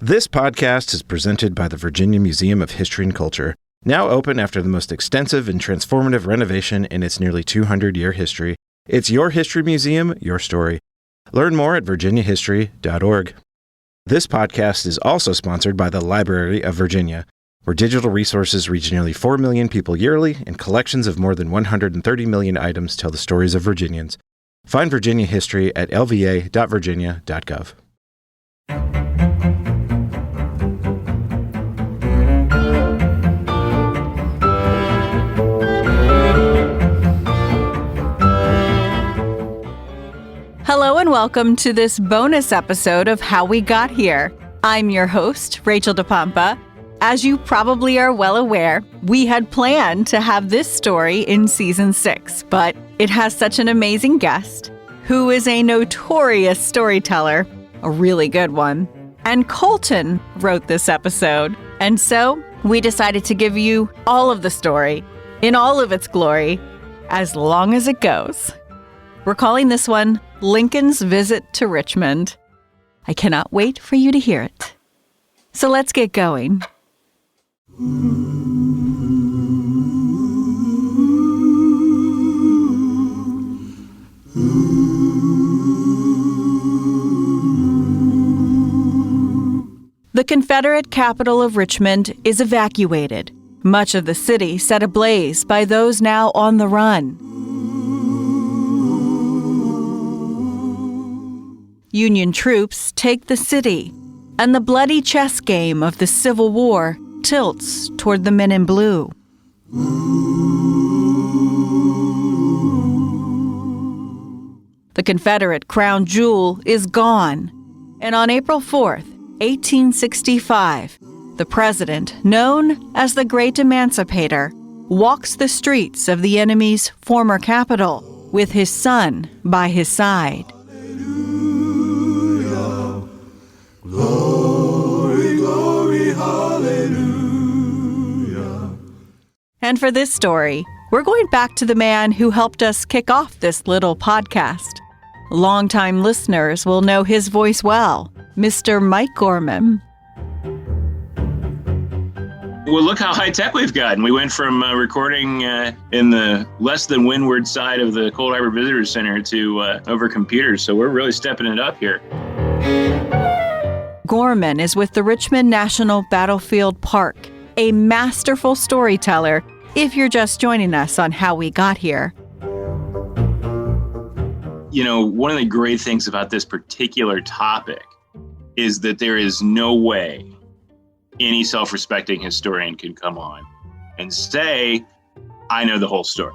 This podcast is presented by the Virginia Museum of History and Culture, now open after the most extensive and transformative renovation in its nearly 200-year history. It's your history museum, your story. Learn more at virginiahistory.org. This podcast is also sponsored by the Library of Virginia, where digital resources reach nearly 4 million people yearly, and collections of more than 130 million items tell the stories of Virginians. Find Virginia history at lva.virginia.gov. Hello and welcome to this bonus episode of How We Got Here. I'm your host, Rachel DePompa. As you probably are well aware, we had planned to have this story in Season 6, but it has such an amazing guest who is a notorious storyteller, a really good one. And Colton wrote this episode, and so we decided to give you all of the story in all of its glory, as long as it goes. We're calling this one Lincoln's Visit to Richmond. I cannot wait for you to hear it. So let's get going. The Confederate capital of Richmond is evacuated, much of the city set ablaze by those now on the run. Union troops take the city, and the bloody chess game of the Civil War tilts toward the men in blue. The Confederate crown jewel is gone, and on April 4th, 1865, the president, known as the Great Emancipator, walks the streets of the enemy's former capital with his son by his side. Glory, glory, hallelujah. And for this story, we're going back to the man who helped us kick off this little podcast. Longtime listeners will know his voice well, Mr. Mike Gorman. Well, look how high-tech we've gotten. We went from recording in the less than windward side of the Cold Harbor Visitor Center to over computers, so we're really stepping it up here. Gorman is with the Richmond National Battlefield Park, a masterful storyteller if you're just joining us on How We Got Here. You know, one of the great things about this particular topic is that there is no way any self-respecting historian can come on and say, I know the whole story.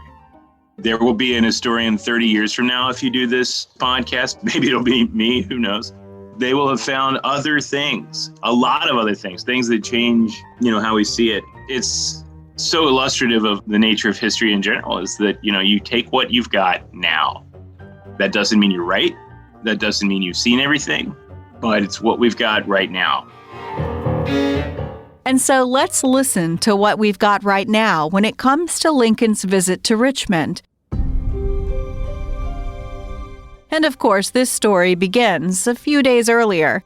There will be an historian 30 years from now if you do this podcast. Maybe it'll be me, who knows? They will have found other things, a lot of other things that change, how we see it. It's so illustrative of the nature of history in general, is that, you take what you've got now. That doesn't mean you're right. That doesn't mean you've seen everything, but it's what we've got right now. And so let's listen to what we've got right now when it comes to Lincoln's visit to Richmond. And of course, this story begins a few days earlier.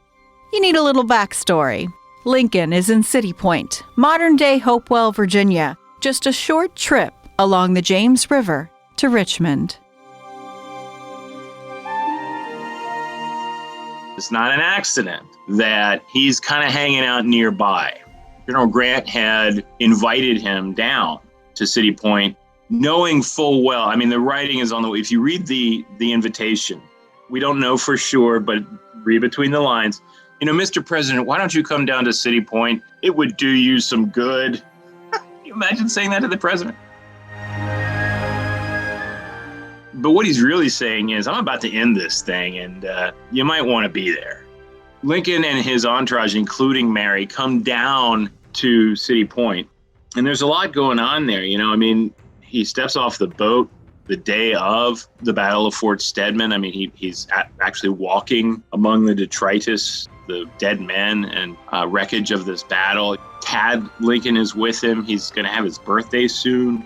You need a little backstory. Lincoln is in City Point, modern-day Hopewell, Virginia, just a short trip along the James River to Richmond. It's not an accident that he's kind of hanging out nearby. General Grant had invited him down to City Point, knowing full well, the writing is on the way. If you read the invitation, we don't know for sure, but read between the lines. Mr. President, why don't you come down to City Point? It would do you some good. Can you imagine saying that to the president? But what he's really saying is, I'm about to end this thing, and you might want to be there. Lincoln and his entourage, including Mary, come down to City Point, and there's a lot going on there. He steps off the boat the day of the Battle of Fort Stedman. He's actually walking among the detritus, the dead men and wreckage of this battle. Tad Lincoln is with him. He's going to have his birthday soon.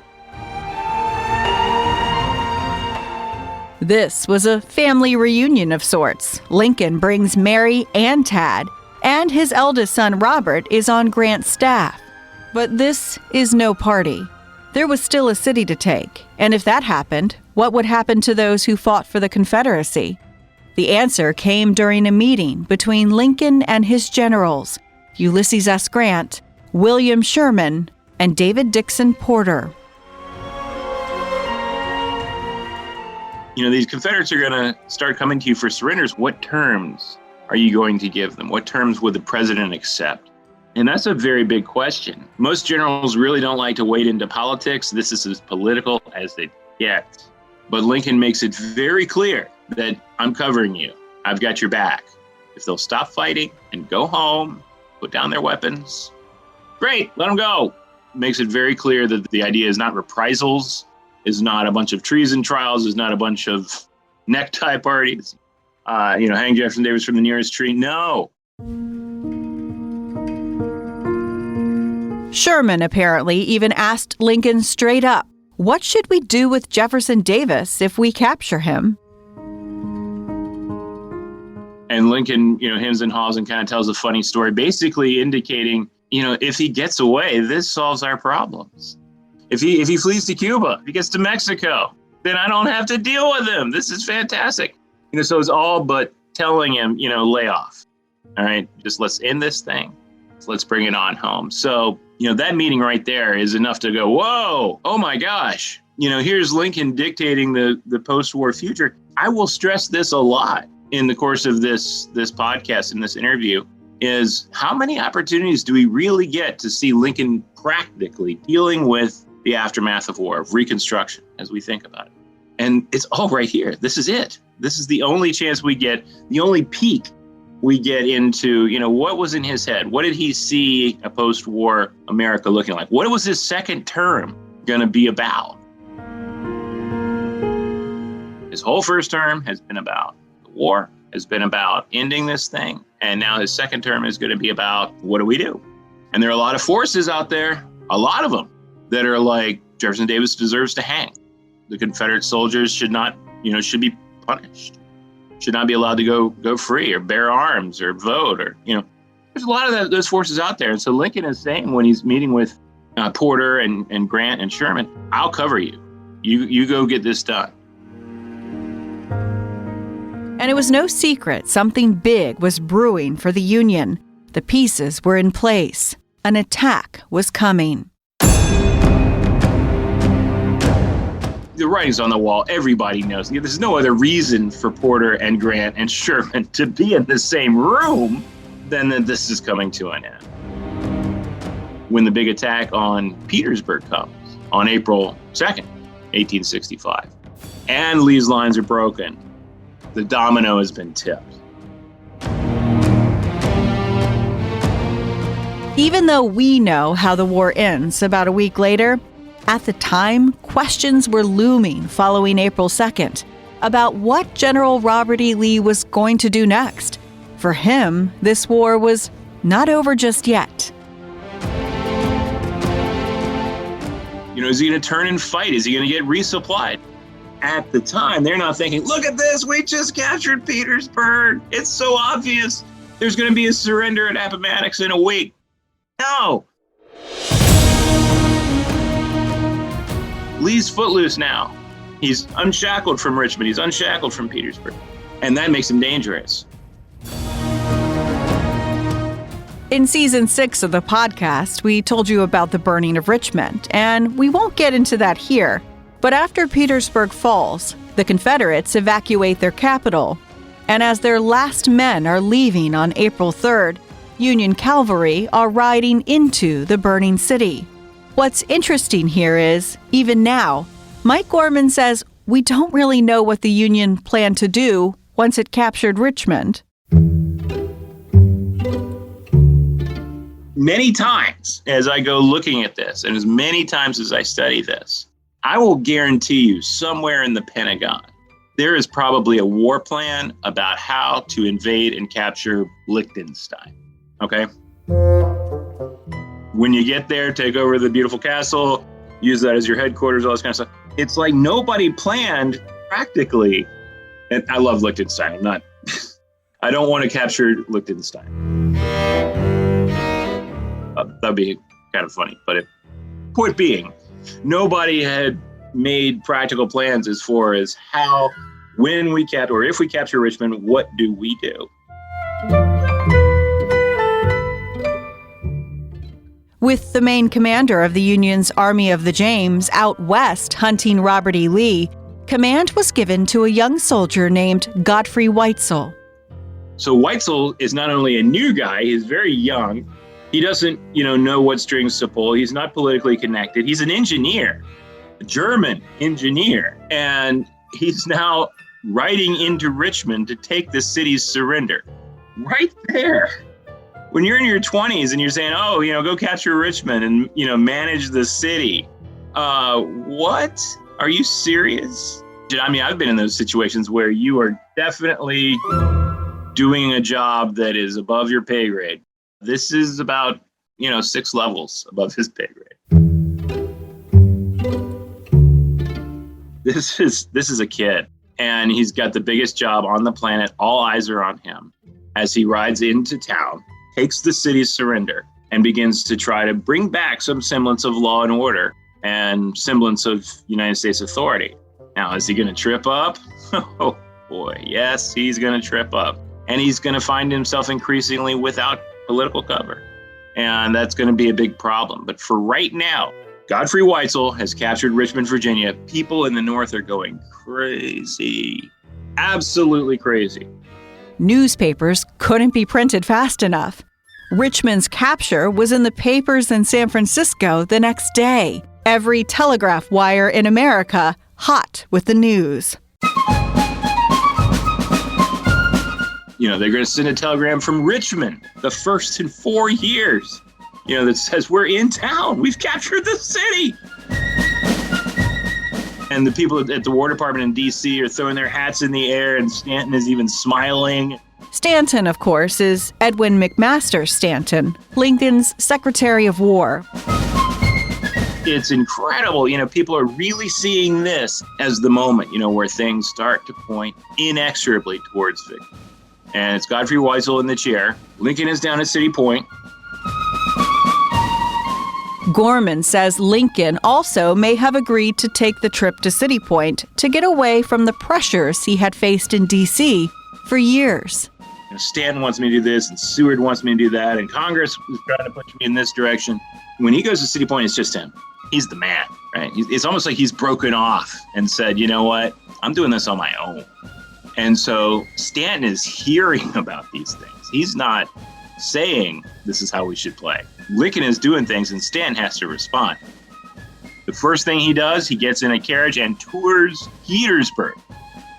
This was a family reunion of sorts. Lincoln brings Mary and Tad, and his eldest son, Robert, is on Grant's staff. But this is no party. There was still a city to take, and if that happened, what would happen to those who fought for the Confederacy? The answer came during a meeting between Lincoln and his generals, Ulysses S. Grant, William Sherman, and David Dixon Porter. These Confederates are going to start coming to you for surrenders. What terms are you going to give them? What terms would the president accept? And that's a very big question. Most generals really don't like to wade into politics. This is as political as it gets. But Lincoln makes it very clear that I'm covering you. I've got your back. If they'll stop fighting and go home, put down their weapons, great, let them go. Makes it very clear that the idea is not reprisals, is not a bunch of treason trials, is not a bunch of necktie parties. Hang Jefferson Davis from the nearest tree. No. Sherman apparently even asked Lincoln straight up, "What should we do with Jefferson Davis if we capture him?" And Lincoln, hems and haws and kind of tells a funny story, basically indicating, if he gets away, this solves our problems. If he flees to Cuba, if he gets to Mexico, then I don't have to deal with him. This is fantastic. So it's all but telling him, lay off. All right, just let's end this thing. Let's bring it on home. So, that meeting right there is enough to go, whoa, oh my gosh. Here's Lincoln dictating the post-war future. I will stress this a lot in the course of this podcast and this interview, is how many opportunities do we really get to see Lincoln practically dealing with the aftermath of war, of Reconstruction, as we think about it. And it's all right here. This is it. This is the only chance we get, the only peek we get into, what was in his head? What did he see a post-war America looking like? What was his second term going to be about? His whole first term has been about the war, has been about ending this thing. And now his second term is going to be about, what do we do? And there are a lot of forces out there, a lot of them, that are like, Jefferson Davis deserves to hang. The Confederate soldiers should not, should be punished. Should not be allowed to go free or bear arms or vote or, there's a lot of those forces out there. And so Lincoln is saying when he's meeting with Porter and Grant and Sherman, I'll cover you. You go get this done. And it was no secret something big was brewing for the Union. The pieces were in place. An attack was coming. The writing's on the wall. Everybody knows. There's no other reason for Porter and Grant and Sherman to be in the same room than that this is coming to an end. When the big attack on Petersburg comes on April 2nd, 1865, and Lee's lines are broken, the domino has been tipped. Even though we know how the war ends about a week later, at the time, questions were looming following April 2nd about what General Robert E. Lee was going to do next. For him, this war was not over just yet. Is he going to turn and fight? Is he going to get resupplied? At the time, they're not thinking, look at this, we just captured Petersburg. It's so obvious. There's going to be a surrender at Appomattox in a week. No. Lee's footloose now. He's unshackled from Richmond. He's unshackled from Petersburg. And that makes him dangerous. In Season 6 of the podcast, we told you about the burning of Richmond, and we won't get into that here. But after Petersburg falls, the Confederates evacuate their capital. And as their last men are leaving on April 3rd, Union cavalry are riding into the burning city. What's interesting here is, even now, Mike Gorman says we don't really know what the Union planned to do once it captured Richmond. Many times as I go looking at this, and as many times as I study this, I will guarantee you somewhere in the Pentagon, there is probably a war plan about how to invade and capture Liechtenstein. Okay? When you get there, take over the beautiful castle, use that as your headquarters, all this kind of stuff. It's like nobody planned practically. And I love Liechtenstein. I don't want to capture Liechtenstein. That'd be kind of funny. But point being, nobody had made practical plans as far as how, when we capture, or if we capture Richmond, what do we do? With the main commander of the Union's Army of the James out west hunting Robert E. Lee, command was given to a young soldier named Godfrey Weitzel. So Weitzel is not only a new guy, he's very young. He doesn't, know what strings to pull. He's not politically connected. He's an engineer, a German engineer. And he's now riding into Richmond to take the city's surrender. Right there. When you're in your 20s and you're saying, go capture Richmond and, manage the city. What? Are you serious? I mean, I've been in those situations where you are definitely doing a job that is above your pay grade. This is about, 6 levels above his pay grade. This is a kid, and he's got the biggest job on the planet. All eyes are on him as he rides into town, takes the city's surrender, and begins to try to bring back some semblance of law and order and semblance of United States authority. Now, is he going to trip up? Oh boy, yes, he's going to trip up. And he's going to find himself increasingly without political cover. And that's going to be a big problem. But for right now, Godfrey Weitzel has captured Richmond, Virginia. People in the North are going crazy. Absolutely crazy. Newspapers couldn't be printed fast enough. Richmond's capture was in the papers in San Francisco the next day. Every telegraph wire in America hot with the news. They're going to send a telegram from Richmond, the first in 4 years, that says we're in town. We've captured the city. And the people at the War Department in D.C. are throwing their hats in the air, and Stanton is even smiling. Stanton, of course, is Edwin McMaster Stanton, Lincoln's Secretary of War. It's incredible. People are really seeing this as the moment, where things start to point inexorably towards victory. And it's Godfrey Weitzel in the chair. Lincoln is down at City Point. Gorman says Lincoln also may have agreed to take the trip to City Point to get away from the pressures he had faced in D.C. for years. Stanton wants me to do this, and Seward wants me to do that, and Congress is trying to push me in this direction. When he goes to City Point, it's just him. He's the man, right? It's almost like he's broken off and said, you know what? I'm doing this on my own. And so Stanton is hearing about these things. He's not saying this is how we should play. Lincoln is doing things, and Stanton has to respond. The first thing he does, he gets in a carriage and tours Petersburg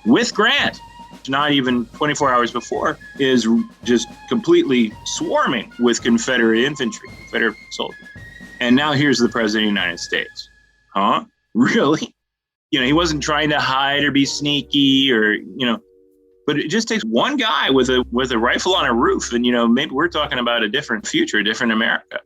with Grant. Not even 24 hours before, is just completely swarming with Confederate infantry, Confederate soldiers. And now here's the President of the United States. Huh? Really? He wasn't trying to hide or be sneaky or, but it just takes one guy with a rifle on a roof. And, maybe we're talking about a different future, a different America.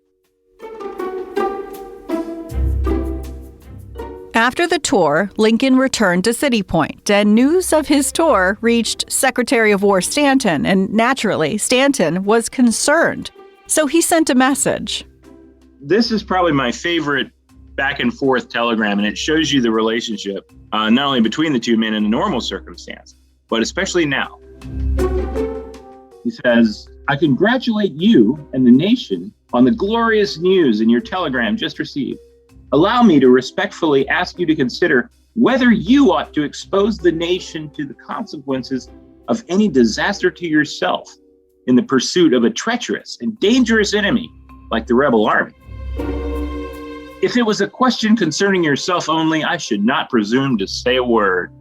After the tour, Lincoln returned to City Point, and news of his tour reached Secretary of War Stanton, and naturally, Stanton was concerned. So he sent a message. This is probably my favorite back and forth telegram, and it shows you the relationship, not only between the two men in a normal circumstance, but especially now. He says, I congratulate you and the nation on the glorious news in your telegram just received. Allow me to respectfully ask you to consider whether you ought to expose the nation to the consequences of any disaster to yourself in the pursuit of a treacherous and dangerous enemy like the rebel army. If it was a question concerning yourself only, I should not presume to say a word.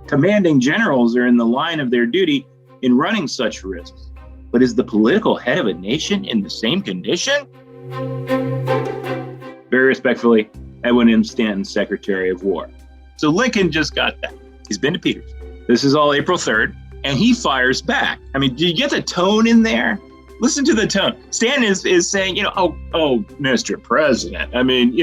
Commanding generals are in the line of their duty in running such risks. But is the political head of a nation in the same condition? Very respectfully, Edwin M. Stanton, Secretary of War. So Lincoln just got that. He's been to Peters. This is all April 3rd, and he fires back. I mean, do you get the tone in there? Listen to the tone. Stanton is saying, oh, Mr. President, I mean,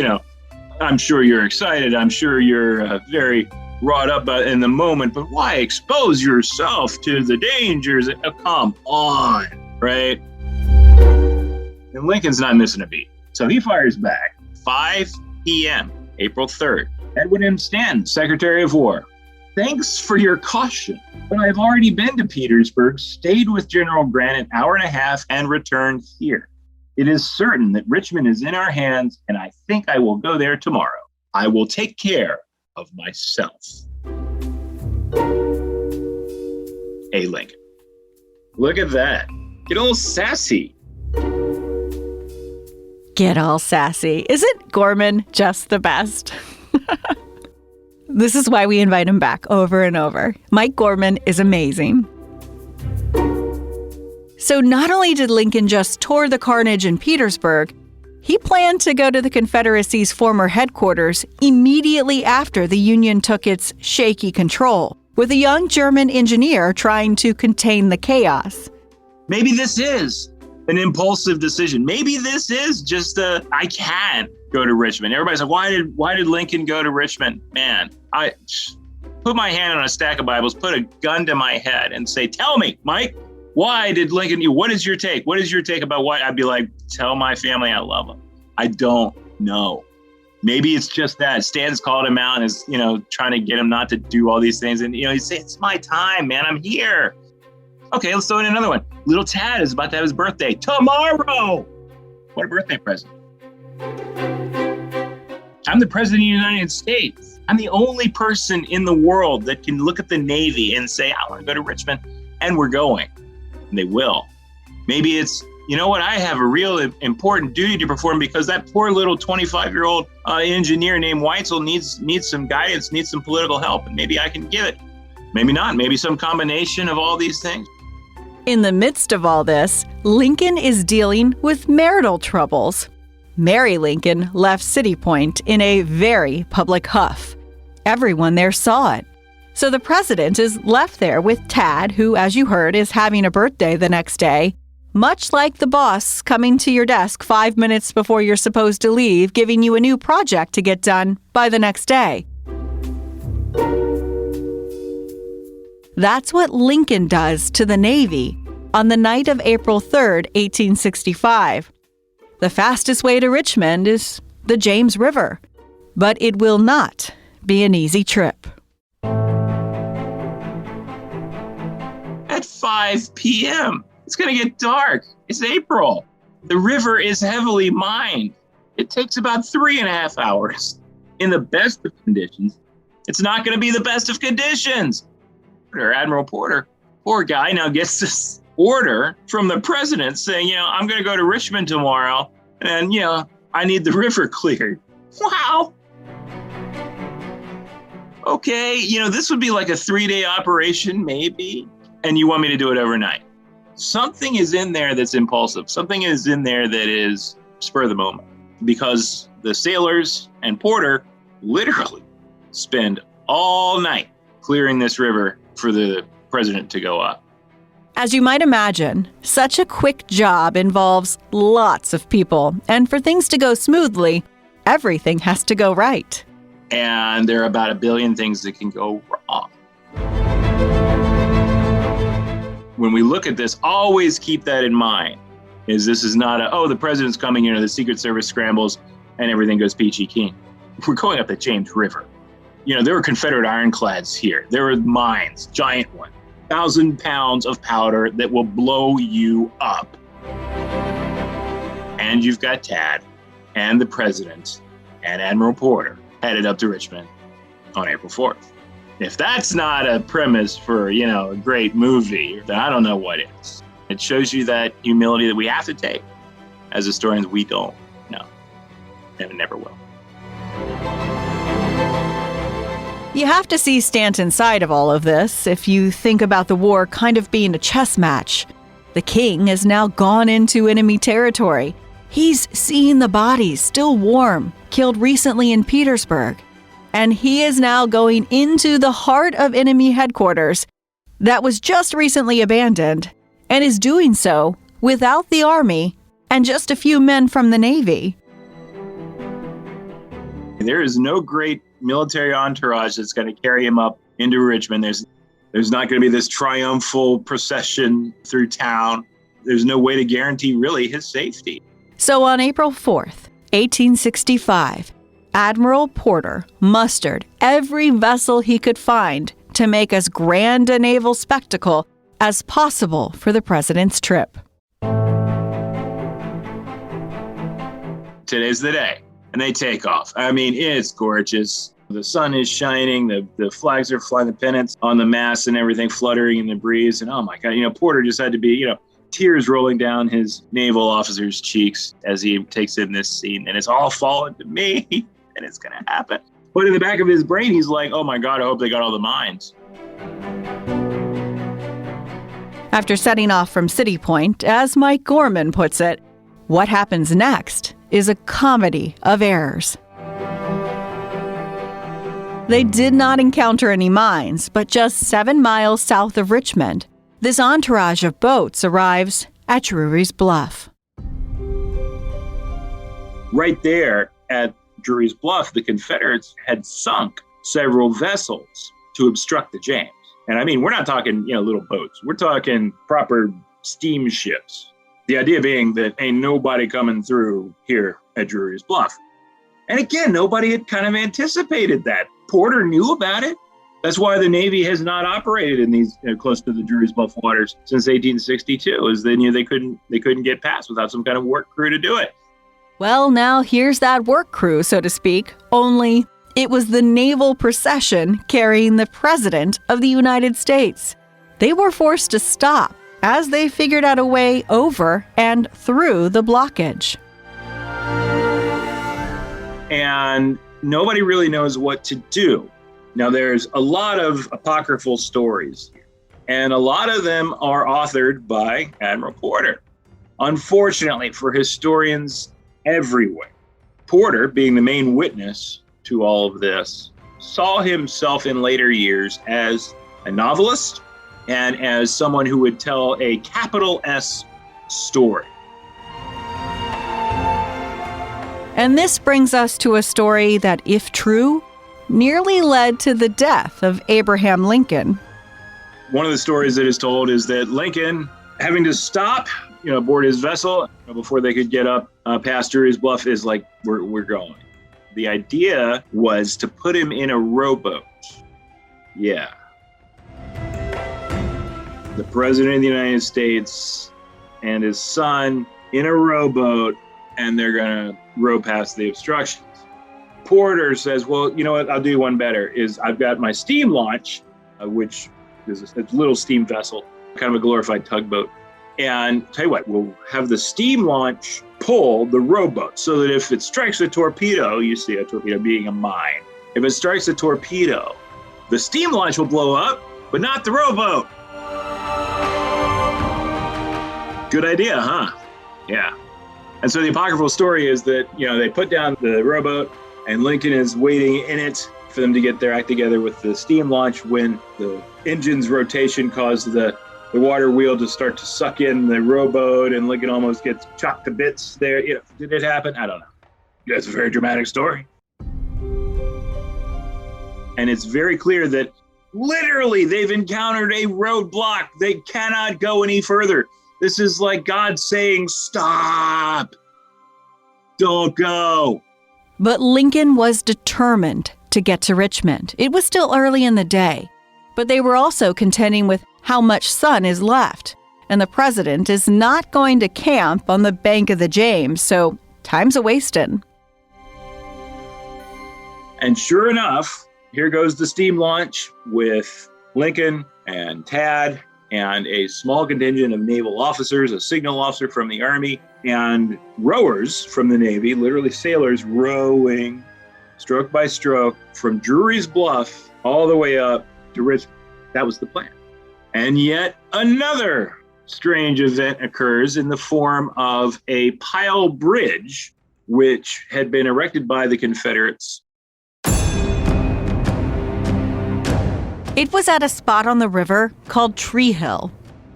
I'm sure you're excited. I'm sure you're very wrought up in the moment, but why expose yourself to the dangers? Come on, right? And Lincoln's not missing a beat. So he fires back. 5 p.m., April 3rd. Edwin M. Stanton, Secretary of War. Thanks for your caution, but I've already been to Petersburg, stayed with General Grant an hour and a half, and returned here. It is certain that Richmond is in our hands, and I think I will go there tomorrow. I will take care of myself. A. Lincoln. Look at that. Get a little sassy. Get all sassy. Isn't Gorman just the best? This is why we invite him back over and over. Mike Gorman is amazing. So not only did Lincoln just tour the carnage in Petersburg, he planned to go to the Confederacy's former headquarters immediately after the Union took its shaky control, with a young German engineer trying to contain the chaos. Maybe this is an impulsive decision. Maybe this is just I can't go to Richmond. Everybody's like, why did Lincoln go to Richmond? Man, I put my hand on a stack of Bibles, put a gun to my head and say, tell me, Mike, why did Lincoln, what is your take? What is your take about why? I'd be like, tell my family I love them. I don't know. Maybe it's just that Stan's called him out and is, trying to get him not to do all these things. And, he'd say, it's my time, man. I'm here. Okay, let's throw in another one. Little Tad is about to have his birthday tomorrow. What a birthday present. I'm the president of the United States. I'm the only person in the world that can look at the Navy and say, I want to go to Richmond, and we're going. And they will. Maybe it's, I have a real important duty to perform because that poor little 25-year-old engineer named Weitzel needs some guidance, needs some political help, and maybe I can give it. Maybe not. Maybe some combination of all these things. In the midst of all this, Lincoln is dealing with marital troubles. Mary Lincoln left City Point in a very public huff. Everyone there saw it. So the president is left there with Tad, who, as you heard, is having a birthday the next day, much like the boss coming to your desk 5 minutes before you're supposed to leave, giving you a new project to get done by the next day. That's what Lincoln does to the Navy on the night of April 3rd, 1865. The fastest way to Richmond is the James River, but it will not be an easy trip. At 5 p.m., it's going to get dark. It's April. The river is heavily mined. It takes about 3.5 hours. In the best of conditions, it's not going to be the best of conditions. Admiral Porter, poor guy, now gets this order from the president saying, I'm going to go to Richmond tomorrow, and, I need the river cleared. Wow. Okay, this would be like a 3-day operation, maybe, and you want me to do it overnight. Something is in there that's impulsive. Something is in there that is spur of the moment, because the sailors and Porter literally spend all night clearing this river for the president to go up. As you might imagine, such a quick job involves lots of people, and for things to go smoothly, everything has to go right. And there are about 1 billion things that can go wrong. When we look at this, always keep that in mind. This is not the president's coming in, or the Secret Service scrambles and everything goes peachy keen. We're going up the James River. There were Confederate ironclads here. There were mines, giant ones, 1,000 pounds of powder that will blow you up. And you've got Tad and the president and Admiral Porter headed up to Richmond on April 4th. If that's not a premise for, a great movie, then I don't know what is. It shows you that humility that we have to take. As historians, we don't know. And never will. You have to see Stanton's side of all of this if you think about the war kind of being a chess match. The king has now gone into enemy territory. He's seen the bodies still warm, killed recently in Petersburg. And he is now going into the heart of enemy headquarters that was just recently abandoned, and is doing so without the army and just a few men from the Navy. There is no great military entourage that's going to carry him up into Richmond. There's not going to be this triumphal procession through town. There's no way to guarantee really his safety. So on April 4th, 1865, Admiral Porter mustered every vessel he could find to make as grand a naval spectacle as possible for the president's trip. Today's the day, and they take off. I mean, it's gorgeous. The sun is shining, the flags are flying, the pennants on the mast and everything fluttering in the breeze. And oh my God, Porter just had to be, tears rolling down his naval officer's cheeks as he takes in this scene. And it's all fallen to me, and it's going to happen. But in the back of his brain, he's like, oh my God, I hope they got all the mines. After setting off from City Point, as Mike Gorman puts it, what happens next is a comedy of errors. They did not encounter any mines, but just 7 miles south of Richmond, this entourage of boats arrives at Drury's Bluff. Right there at Drury's Bluff, the Confederates had sunk several vessels to obstruct the James. And I mean, we're not talking, little boats. We're talking proper steamships. The idea being that ain't nobody coming through here at Drury's Bluff. And again, nobody had kind of anticipated that. Porter knew about it. That's why the Navy has not operated in these close to the Drury's Bluff waters since 1862, is they knew they couldn't get past without some kind of work crew to do it. Well, now here's that work crew, so to speak, only it was the naval procession carrying the President of the United States. They were forced to stop as they figured out a way over and through the blockage. And nobody really knows what to do. Now, there's a lot of apocryphal stories, and a lot of them are authored by Admiral Porter. Unfortunately for historians everywhere, Porter, being the main witness to all of this, saw himself in later years as a novelist and as someone who would tell a capital S story. And this brings us to a story that, if true, nearly led to the death of Abraham Lincoln. One of the stories that is told is that Lincoln, having to stop, aboard his vessel before they could get up past Drury's Bluff, is like, we're going. The idea was to put him in a rowboat. Yeah. The President of the United States and his son in a rowboat, and they're going to row past the obstructions. Porter says, well, you know what, I'll do one better, is I've got my steam launch, which is a little steam vessel, kind of a glorified tugboat. And tell you what, we'll have the steam launch pull the rowboat so that if it strikes a torpedo, you see a torpedo being a mine, if it strikes a torpedo, the steam launch will blow up, but not the rowboat. Good idea, huh? Yeah. And so the apocryphal story is that, they put down the rowboat and Lincoln is waiting in it for them to get their act together with the steam launch when the engine's rotation caused the water wheel to start to suck in the rowboat and Lincoln almost gets chopped to bits there. Did it happen? I don't know. It's a very dramatic story. And it's very clear that literally they've encountered a roadblock. They cannot go any further. This is like God saying, stop, don't go. But Lincoln was determined to get to Richmond. It was still early in the day, but they were also contending with how much sun is left. And the president is not going to camp on the bank of the James, so time's a-wasting. And sure enough, here goes the steam launch with Lincoln and Tad and a small contingent of naval officers, a signal officer from the Army, and rowers from the Navy, literally sailors rowing stroke by stroke from Drury's Bluff all the way up to Richmond. That was the plan. And yet another strange event occurs in the form of a pile bridge, which had been erected by the Confederates. It was at a spot on the river called Tree Hill,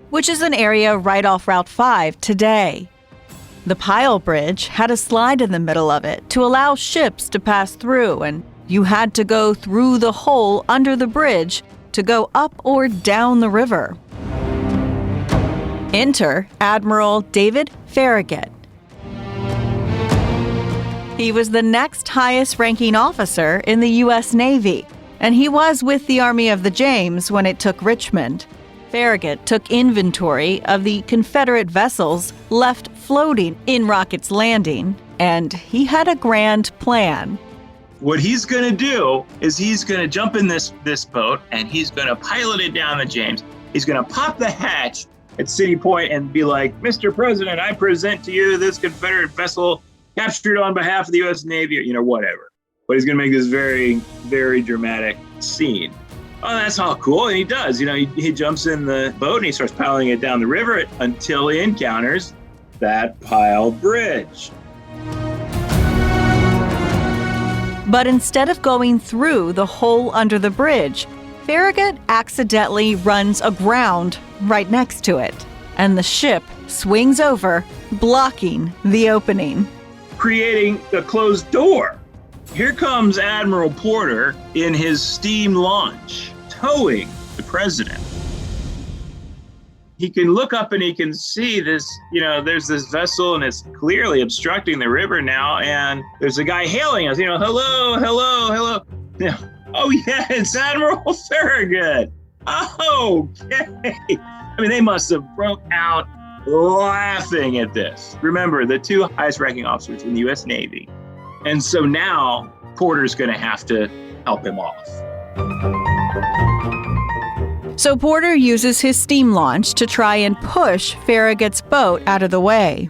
which is an area right off Route 5 today. The pile bridge had a slide in the middle of it to allow ships to pass through, and you had to go through the hole under the bridge to go up or down the river. Enter Admiral David Farragut. He was the next highest ranking officer in the U.S. Navy, and he was with the Army of the James when it took Richmond. Farragut took inventory of the Confederate vessels left floating in Rocket's Landing, and he had a grand plan. What he's going to do is he's going to jump in this boat and he's going to pilot it down the James. He's going to pop the hatch at City Point and be like, "Mr. President, I present to you this Confederate vessel captured on behalf of the U.S. Navy," whatever. But he's going to make this very, very dramatic scene. Oh, that's all cool. And he does. He jumps in the boat and he starts piloting it down the river until he encounters that pile bridge. But instead of going through the hole under the bridge, Farragut accidentally runs aground right next to it, and the ship swings over, blocking the opening, creating a closed door. Here comes Admiral Porter in his steam launch, towing the president. He can look up and he can see this, there's this vessel and it's clearly obstructing the river now. And there's a guy hailing us, "Hello, hello, hello." Oh yeah, it's Admiral Farragut. Okay. They must have broke out laughing at this. Remember, the two highest ranking officers in the U.S. Navy. And so now Porter's going to have to help him off. So Porter uses his steam launch to try and push Farragut's boat out of the way.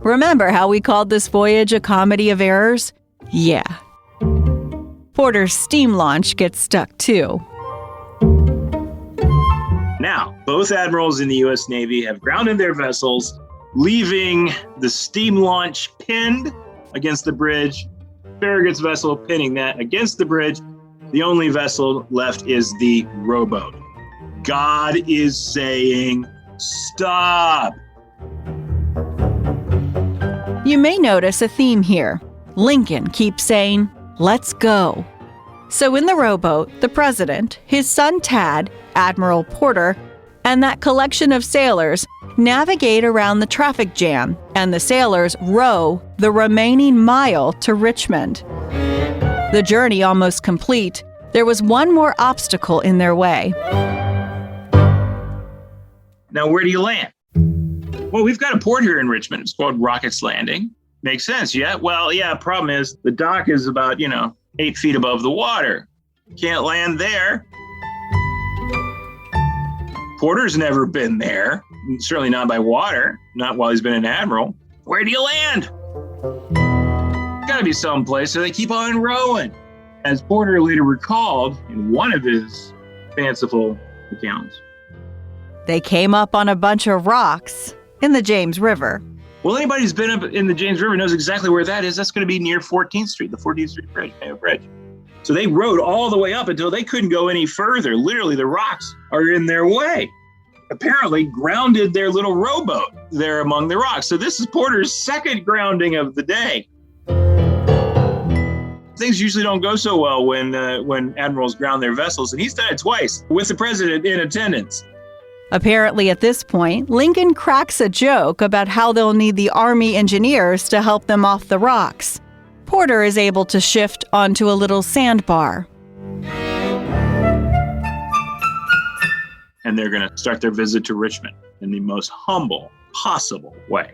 Remember how we called this voyage a comedy of errors? Yeah. Porter's steam launch gets stuck too. Now, both admirals in the U.S. Navy have grounded their vessels, leaving the steam launch pinned against the bridge, Farragut's vessel pinning that against the bridge. The only vessel left is the rowboat. God is saying, stop. You may notice a theme here. Lincoln keeps saying, "Let's go." So in the rowboat, the president, his son Tad, Admiral Porter, and that collection of sailors navigate around the traffic jam, and the sailors row the remaining mile to Richmond. The journey almost complete, there was one more obstacle in their way. Now, where do you land? Well, we've got a port here in Richmond. It's called Rocket's Landing. Makes sense, yeah? Well, yeah, problem is the dock is about, 8 feet above the water. Can't land there. Porter's never been there, certainly not by water, not while he's been an admiral. Where do you land? Gotta be someplace, so they keep on rowing. As Porter later recalled in one of his fanciful accounts, they came up on a bunch of rocks in the James River. Well, anybody who's been up in the James River knows exactly where that is. That's going to be near 14th Street, the 14th Street Bridge. So they rode all the way up until they couldn't go any further. Literally, the rocks are in their way. Apparently grounded their little rowboat there among the rocks. So this is Porter's second grounding of the day. Things usually don't go so well when admirals ground their vessels, and he's done it twice with the president in attendance. Apparently at this point, Lincoln cracks a joke about how they'll need the Army engineers to help them off the rocks. Porter is able to shift onto a little sandbar. And they're going to start their visit to Richmond in the most humble possible way.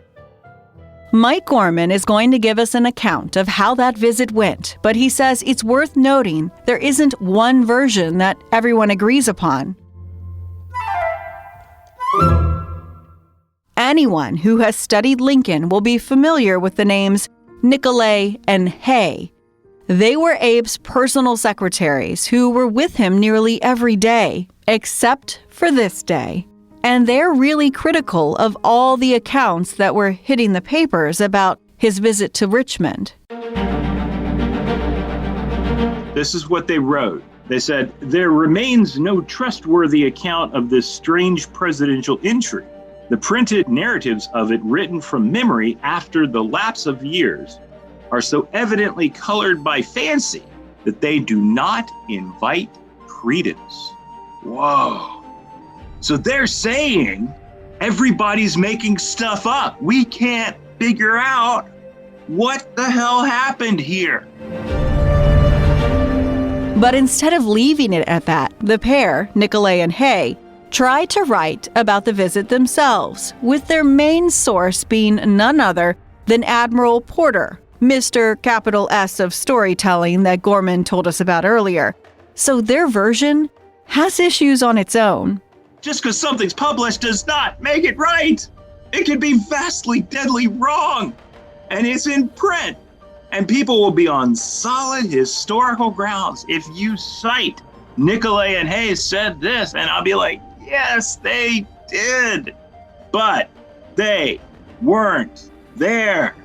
Mike Gorman is going to give us an account of how that visit went, but he says it's worth noting there isn't one version that everyone agrees upon. Anyone who has studied Lincoln will be familiar with the names Nicolay and Hay. They were Abe's personal secretaries who were with him nearly every day, except for this day. And they're really critical of all the accounts that were hitting the papers about his visit to Richmond. This is what they wrote. They said, "There remains no trustworthy account of this strange presidential intrigue. The printed narratives of it, written from memory after the lapse of years, are so evidently colored by fancy that they do not invite credence." Whoa. So they're saying everybody's making stuff up. We can't figure out What the hell happened here? But instead of leaving it at that, the pair, Nicolay and Hay, tried to write about the visit themselves, with their main source being none other than Admiral Porter, Mr. Capital S of storytelling that Gorman told us about earlier. So their version has issues on its own. Just because something's published does not make it right. It can be vastly, deadly wrong. And it's in print. And people will be on solid historical grounds if you cite Nicolay and Hay said this, and I'll be like, yes, they did. But they weren't there.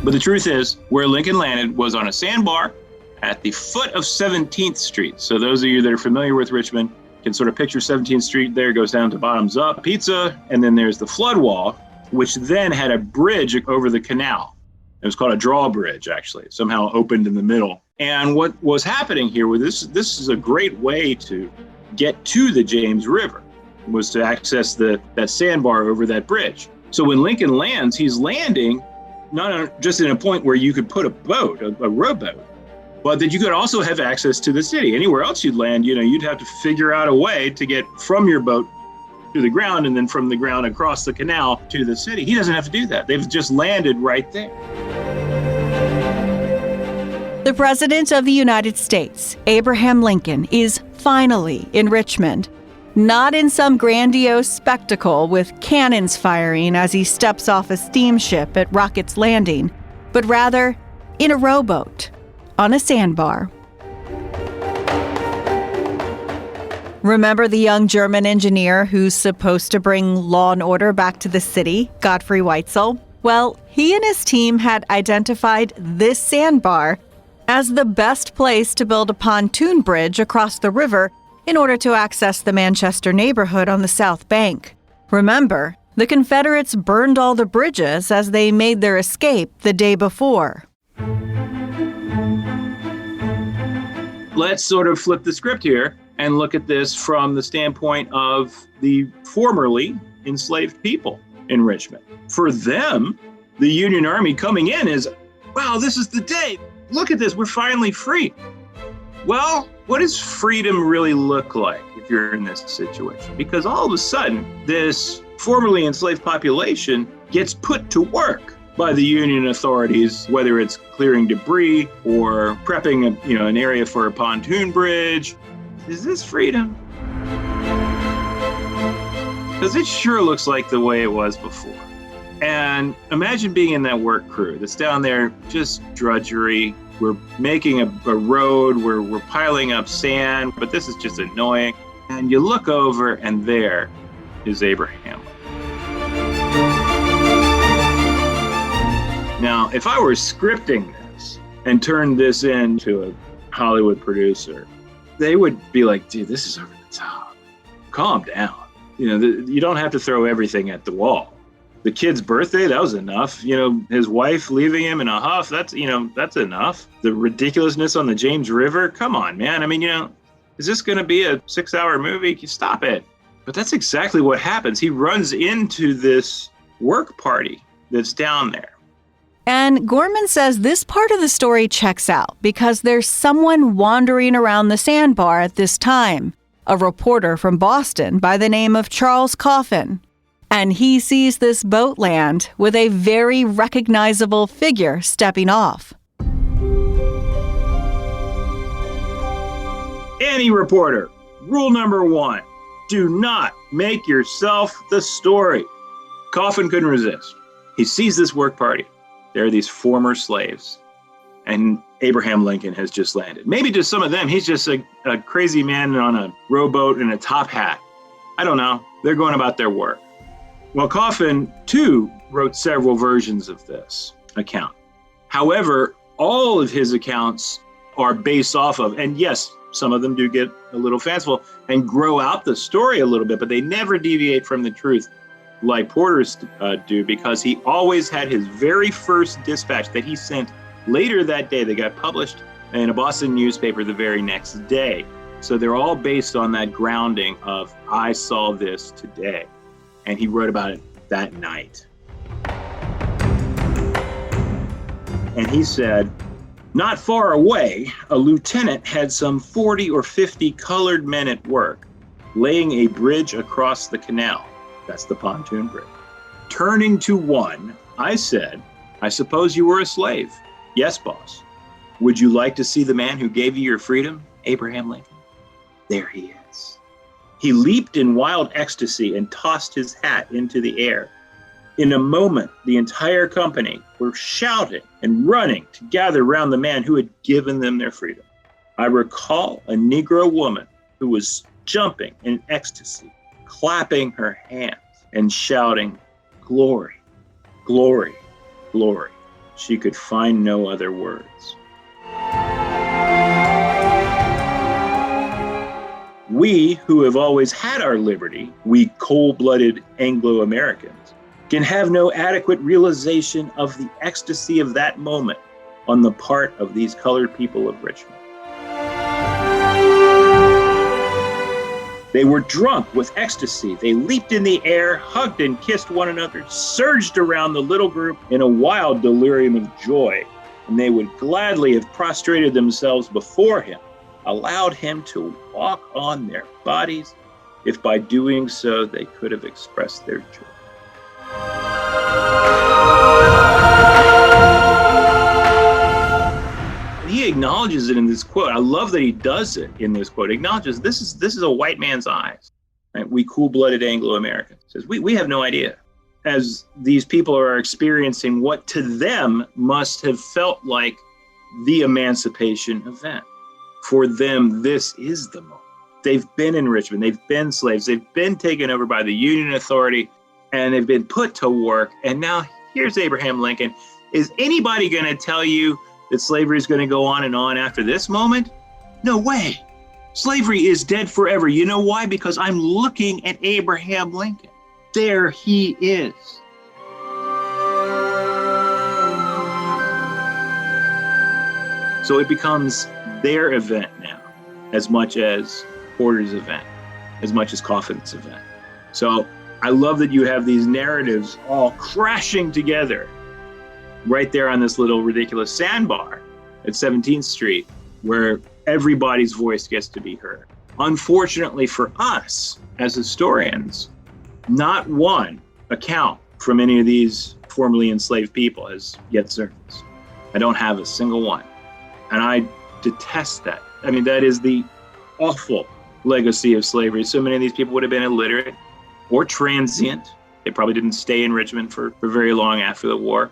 But the truth is, where Lincoln landed was on a sandbar at the foot of 17th Street. So those of you that are familiar with Richmond can sort of picture 17th Street there, goes down to Bottoms Up Pizza, and then there's the flood wall, which then had a bridge over the canal. It was called a drawbridge, actually, somehow opened in the middle. And what was happening here was this is a great way to get to the James River, was to access that sandbar over that bridge. So when Lincoln lands, he's landing not just in a point where you could put a boat, a rowboat, but that you could also have access to the city. Anywhere else you'd land, you'd have to figure out a way to get from your boat to the ground and then from the ground across the canal to the city. He doesn't have to do that. They've just landed right there. The President of the United States, Abraham Lincoln, is finally in Richmond. Not in some grandiose spectacle with cannons firing as he steps off a steamship at Rocket's Landing, but rather in a rowboat on a sandbar. Remember the young German engineer who's supposed to bring law and order back to the city, Godfrey Weitzel? Well, he and his team had identified this sandbar as the best place to build a pontoon bridge across the river in order to access the Manchester neighborhood on the south bank. Remember, the Confederates burned all the bridges as they made their escape the day before. Let's sort of flip the script here and look at this from the standpoint of the formerly enslaved people in Richmond. For them, the Union Army coming in is, wow, this is the day. Look at this, we're finally free. Well, what does freedom really look like if you're in this situation? Because all of a sudden, this formerly enslaved population gets put to work by the Union authorities, whether it's clearing debris or prepping an area for a pontoon bridge. Is this freedom? Because it sure looks like the way it was before. And imagine being in that work crew that's down there, just drudgery. We're making a road, we're piling up sand, but this is just annoying. And you look over and there is Abraham. Now, if I were scripting this and turned this into a Hollywood producer, they would be like, dude, this is over the top. Calm down. You don't have to throw everything at the wall. The kid's birthday, that was enough. His wife leaving him in a huff, that's enough. The ridiculousness on the James River, come on, man. Is this going to be a 6-hour movie? Stop it. But that's exactly what happens. He runs into this work party that's down there. And Gorman says this part of the story checks out because there's someone wandering around the sandbar at this time, a reporter from Boston by the name of Charles Coffin. And he sees this boat land with a very recognizable figure stepping off. Any reporter, rule number 1, do not make yourself the story. Coffin couldn't resist. He sees this work party. There are these former slaves, and Abraham Lincoln has just landed. Maybe to some of them, he's just a crazy man on a rowboat in a top hat. I don't know. They're going about their work. Well, Coffin, too, wrote several versions of this account. However, all of his accounts are based off of, and yes, some of them do get a little fanciful and grow out the story a little bit, but they never deviate from the truth like Porter's do, because he always had his very first dispatch that he sent later that day that got published in a Boston newspaper the very next day. So they're all based on that grounding of, I saw this today. And he wrote about it that night. And he said, not far away, a lieutenant had some 40 or 50 colored men at work, laying a bridge across the canal. That's the pontoon bridge. Turning to one, I said, I suppose you were a slave. Yes, boss. Would you like to see the man who gave you your freedom, Abraham Lincoln? There he is. He leaped in wild ecstasy and tossed his hat into the air. In a moment, the entire company were shouting and running to gather around the man who had given them their freedom. I recall a Negro woman who was jumping in ecstasy, clapping her hands and shouting, glory, glory, glory. She could find no other words. We who have always had our liberty, we cold-blooded Anglo-Americans, can have no adequate realization of the ecstasy of that moment on the part of these colored people of Richmond. They were drunk with ecstasy. They leaped in the air, hugged and kissed one another, surged around the little group in a wild delirium of joy, and they would gladly have prostrated themselves before him, allowed him to walk on their bodies, if by doing so they could have expressed their joy. He acknowledges it in this quote. I love that he does it in this quote. He acknowledges this is a white man's eyes. Right? We cool-blooded Anglo-Americans. Says we have no idea. As these people are experiencing what to them must have felt like the emancipation event. For them, this is the moment. They've been in Richmond. They've been slaves. They've been taken over by the Union authority, and they've been put to work. And now here's Abraham Lincoln. Is anybody going to tell you that slavery is going to go on and on after this moment? No way. Slavery is dead forever. You know why? Because I'm looking at Abraham Lincoln. There he is. So it becomes their event now, as much as Porter's event, as much as Coffin's event. So I love that you have these narratives all crashing together right there on this little ridiculous sandbar at 17th Street, where everybody's voice gets to be heard. Unfortunately for us as historians, not one account from any of these formerly enslaved people has yet surfaced. I don't have a single one. And I detest that. I mean, that is the awful legacy of slavery. So many of these people would have been illiterate or transient. They probably didn't stay in Richmond for very long after the war.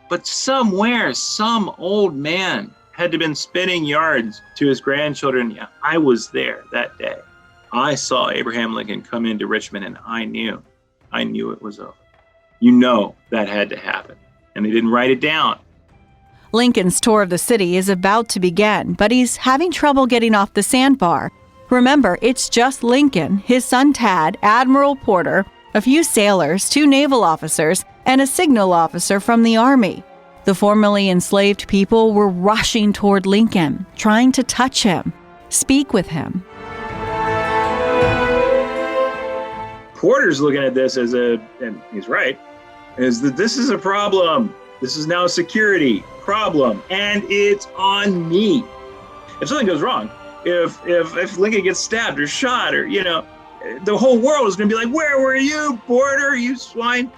But somewhere, some old man had to have been spinning yards to his grandchildren. Yeah, I was there that day. I saw Abraham Lincoln come into Richmond, and I knew it was over. You know that had to happen. And they didn't write it down. Lincoln's tour of the city is about to begin, but he's having trouble getting off the sandbar. Remember, it's just Lincoln, his son Tad, Admiral Porter, a few sailors, 2 naval officers, and a signal officer from the Army. The formerly enslaved people were rushing toward Lincoln, trying to touch him, speak with him. Porter's looking at this and he's right, is that this is a problem. This is now a security problem, and it's on me. If something goes wrong, if Lincoln gets stabbed or shot or, the whole world is going to be like, where were you, Porter, you swine?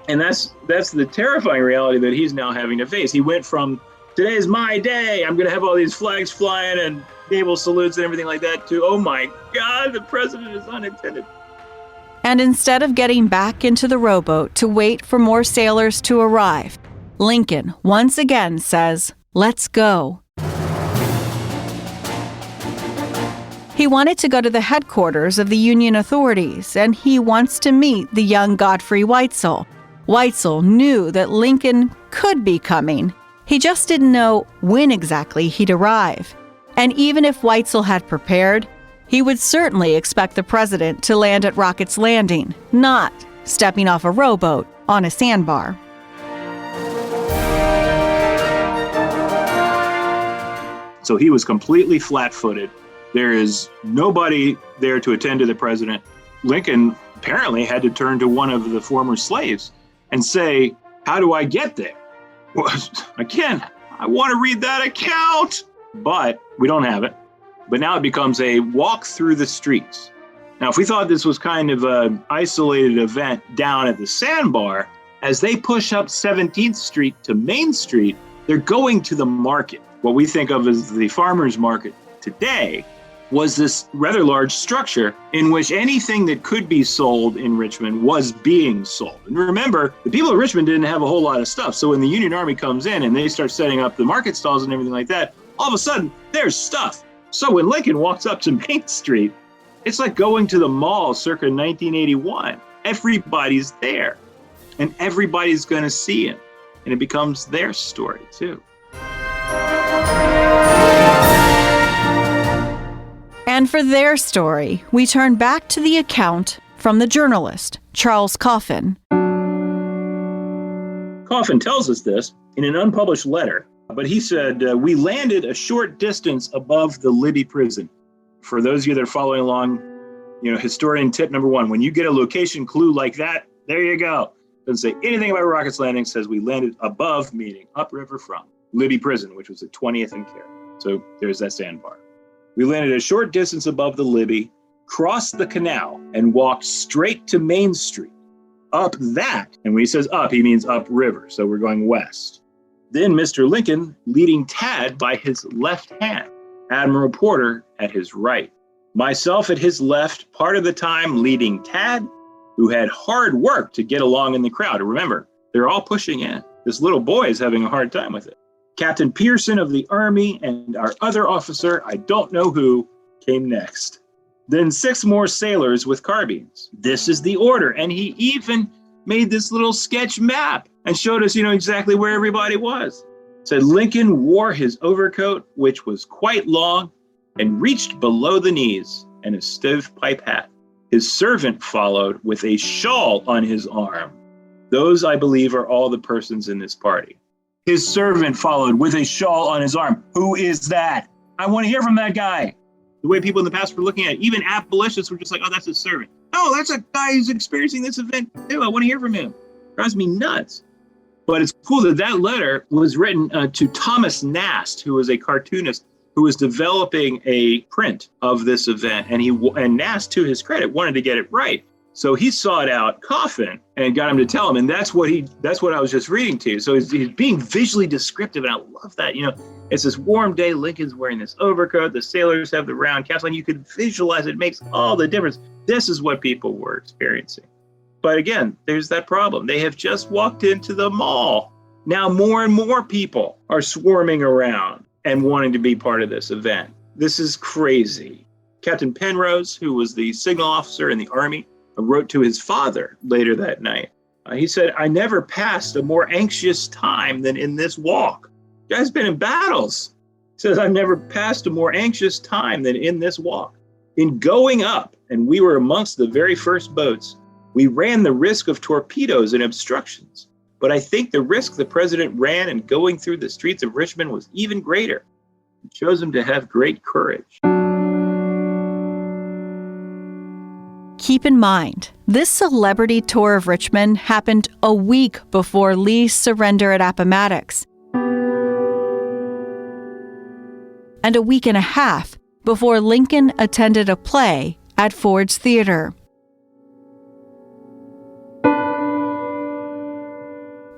And that's the terrifying reality that he's now having to face. He went from, today's my day, I'm going to have all these flags flying and naval salutes and everything like that, to, oh my God, the president is unintended. And instead of getting back into the rowboat to wait for more sailors to arrive, Lincoln once again says, let's go. He wanted to go to the headquarters of the Union authorities, and he wants to meet the young Godfrey Weitzel. Weitzel knew that Lincoln could be coming. He just didn't know when exactly he'd arrive. And even if Weitzel had prepared, he would certainly expect the president to land at Rocket's Landing, not stepping off a rowboat on a sandbar. So he was completely flat-footed. There is nobody there to attend to the president. Lincoln apparently had to turn to one of the former slaves and say, how do I get there? Well, again, I want to read that account. But we don't have it. But now it becomes a walk through the streets. Now, if we thought this was kind of an isolated event down at the sandbar, as they push up 17th Street to Main Street, they're going to the market. What we think of as the farmer's market today was this rather large structure in which anything that could be sold in Richmond was being sold. And remember, the people of Richmond didn't have a whole lot of stuff. So when the Union Army comes in and they start setting up the market stalls and everything like that, all of a sudden, there's stuff. So when Lincoln walks up to Main Street, it's like going to the mall circa 1981. Everybody's there, and everybody's going to see him. And it becomes their story, too. And for their story, we turn back to the account from the journalist, Charles Coffin. Coffin tells us this in an unpublished letter, but he said, we landed a short distance above the Libby prison. For those of you that are following along, historian tip number one, when you get a location clue like that, there you go. Doesn't say anything about Rocket's Landing, says we landed above, meaning upriver from Libby prison, which was at 20th and Care. So there's that sandbar. We landed a short distance above the Libby, crossed the canal, and walked straight to Main Street. Up that, and when he says up, he means upriver, so we're going west. Then Mr. Lincoln leading Tad by his left hand, Admiral Porter at his right. Myself at his left, part of the time leading Tad, who had hard work to get along in the crowd. Remember, they're all pushing in. This little boy is having a hard time with it. Captain Pearson of the Army and our other officer, I don't know who, came next. Then 6 more sailors with carbines. This is the order. And he even made this little sketch map and showed us, exactly where everybody was. It said Lincoln wore his overcoat, which was quite long and reached below the knees, and a stovepipe hat. His servant followed with a shawl on his arm. Those, I believe, are all the persons in this party. His servant followed with a shawl on his arm. Who is that? I want to hear from that guy. The way people in the past were looking at it, even abolitionists were just like, oh, that's his servant. Oh, that's a guy who's experiencing this event too. I want to hear from him. Drives me nuts. But it's cool that letter was written to Thomas Nast, who was a cartoonist who was developing a print of this event. And Nast, to his credit, wanted to get it right. So he sought out Coffin and got him to tell him. And that's what I was just reading to you. So he's being visually descriptive. And I love that. It's this warm day. Lincoln's wearing this overcoat. The sailors have the round caps on. You could visualize it. It makes all the difference. This is what people were experiencing. But again, there's that problem. They have just walked into the mall. Now more and more people are swarming around and wanting to be part of this event. This is crazy. Captain Penrose, who was the signal officer in the Army, wrote to his father later that night. He said, I never passed a more anxious time than in this walk. The guy's been in battles. He says, I've never passed a more anxious time than in this walk. In going up, and we were amongst the very first boats, we ran the risk of torpedoes and obstructions. But I think the risk the president ran in going through the streets of Richmond was even greater. It shows him to have great courage. Keep in mind, this celebrity tour of Richmond happened a week before Lee's surrender at Appomattox, and a week and a half before Lincoln attended a play at Ford's Theater.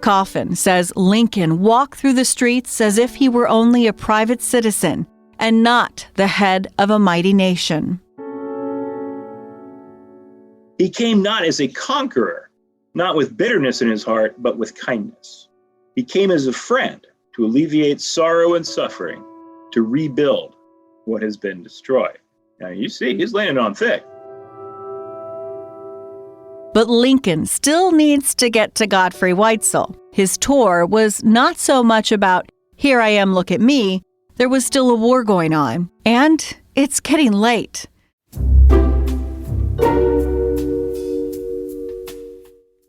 Coffin says Lincoln walked through the streets as if he were only a private citizen and not the head of a mighty nation. He came not as a conqueror, not with bitterness in his heart, but with kindness. He came as a friend to alleviate sorrow and suffering, to rebuild what has been destroyed. Now you see, he's laying on thick. But Lincoln still needs to get to Godfrey Weitzel. His tour was not so much about, here I am, look at me. There was still a war going on, and it's getting late.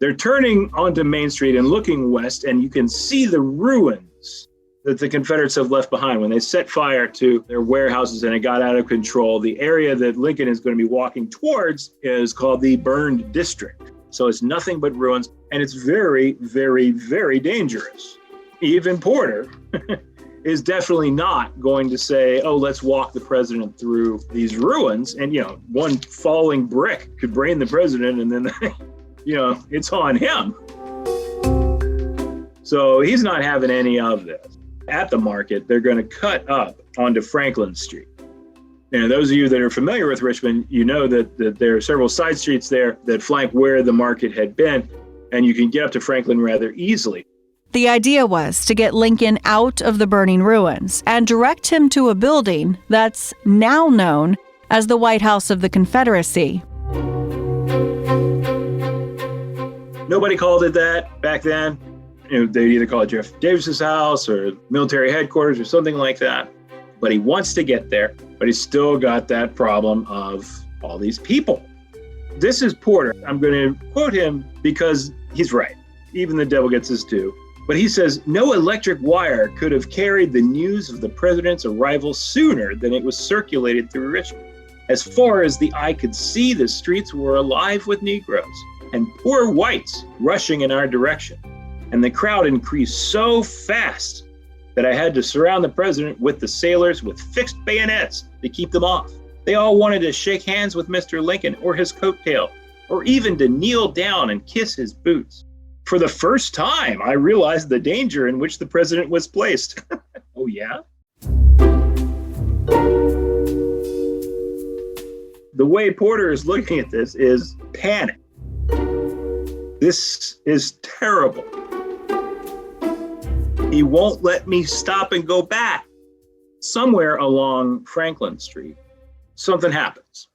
They're turning onto Main Street and looking west, and you can see the ruins that the Confederates have left behind when they set fire to their warehouses and it got out of control. The area that Lincoln is going to be walking towards is called the Burned District. So it's nothing but ruins, and it's very, very, very dangerous. Even Porter is definitely not going to say, oh, let's walk the president through these ruins. And, one falling brick could brain the president and then, it's on him. So he's not having any of this. At the market, they're going to cut up onto Franklin Street. And those of you that are familiar with Richmond, you know that there are several side streets there that flank where the market had been, and you can get up to Franklin rather easily. The idea was to get Lincoln out of the burning ruins and direct him to a building that's now known as the White House of the Confederacy. Nobody called it that back then. They'd either call it Jeff Davis's house or military headquarters or something like that. But he wants to get there, but he's still got that problem of all these people. This is Porter. I'm going to quote him because he's right. Even the devil gets his due. But he says, no electric wire could have carried the news of the president's arrival sooner than it was circulated through Richmond. As far as the eye could see, the streets were alive with Negroes and poor whites rushing in our direction. And the crowd increased so fast that I had to surround the president with the sailors with fixed bayonets to keep them off. They all wanted to shake hands with Mr. Lincoln or his coattail, or even to kneel down and kiss his boots. For the first time, I realized the danger in which the president was placed. Oh, yeah? The way Porter is looking at this is panic. This is terrible. He won't let me stop and go back. Somewhere along Franklin Street, something happens.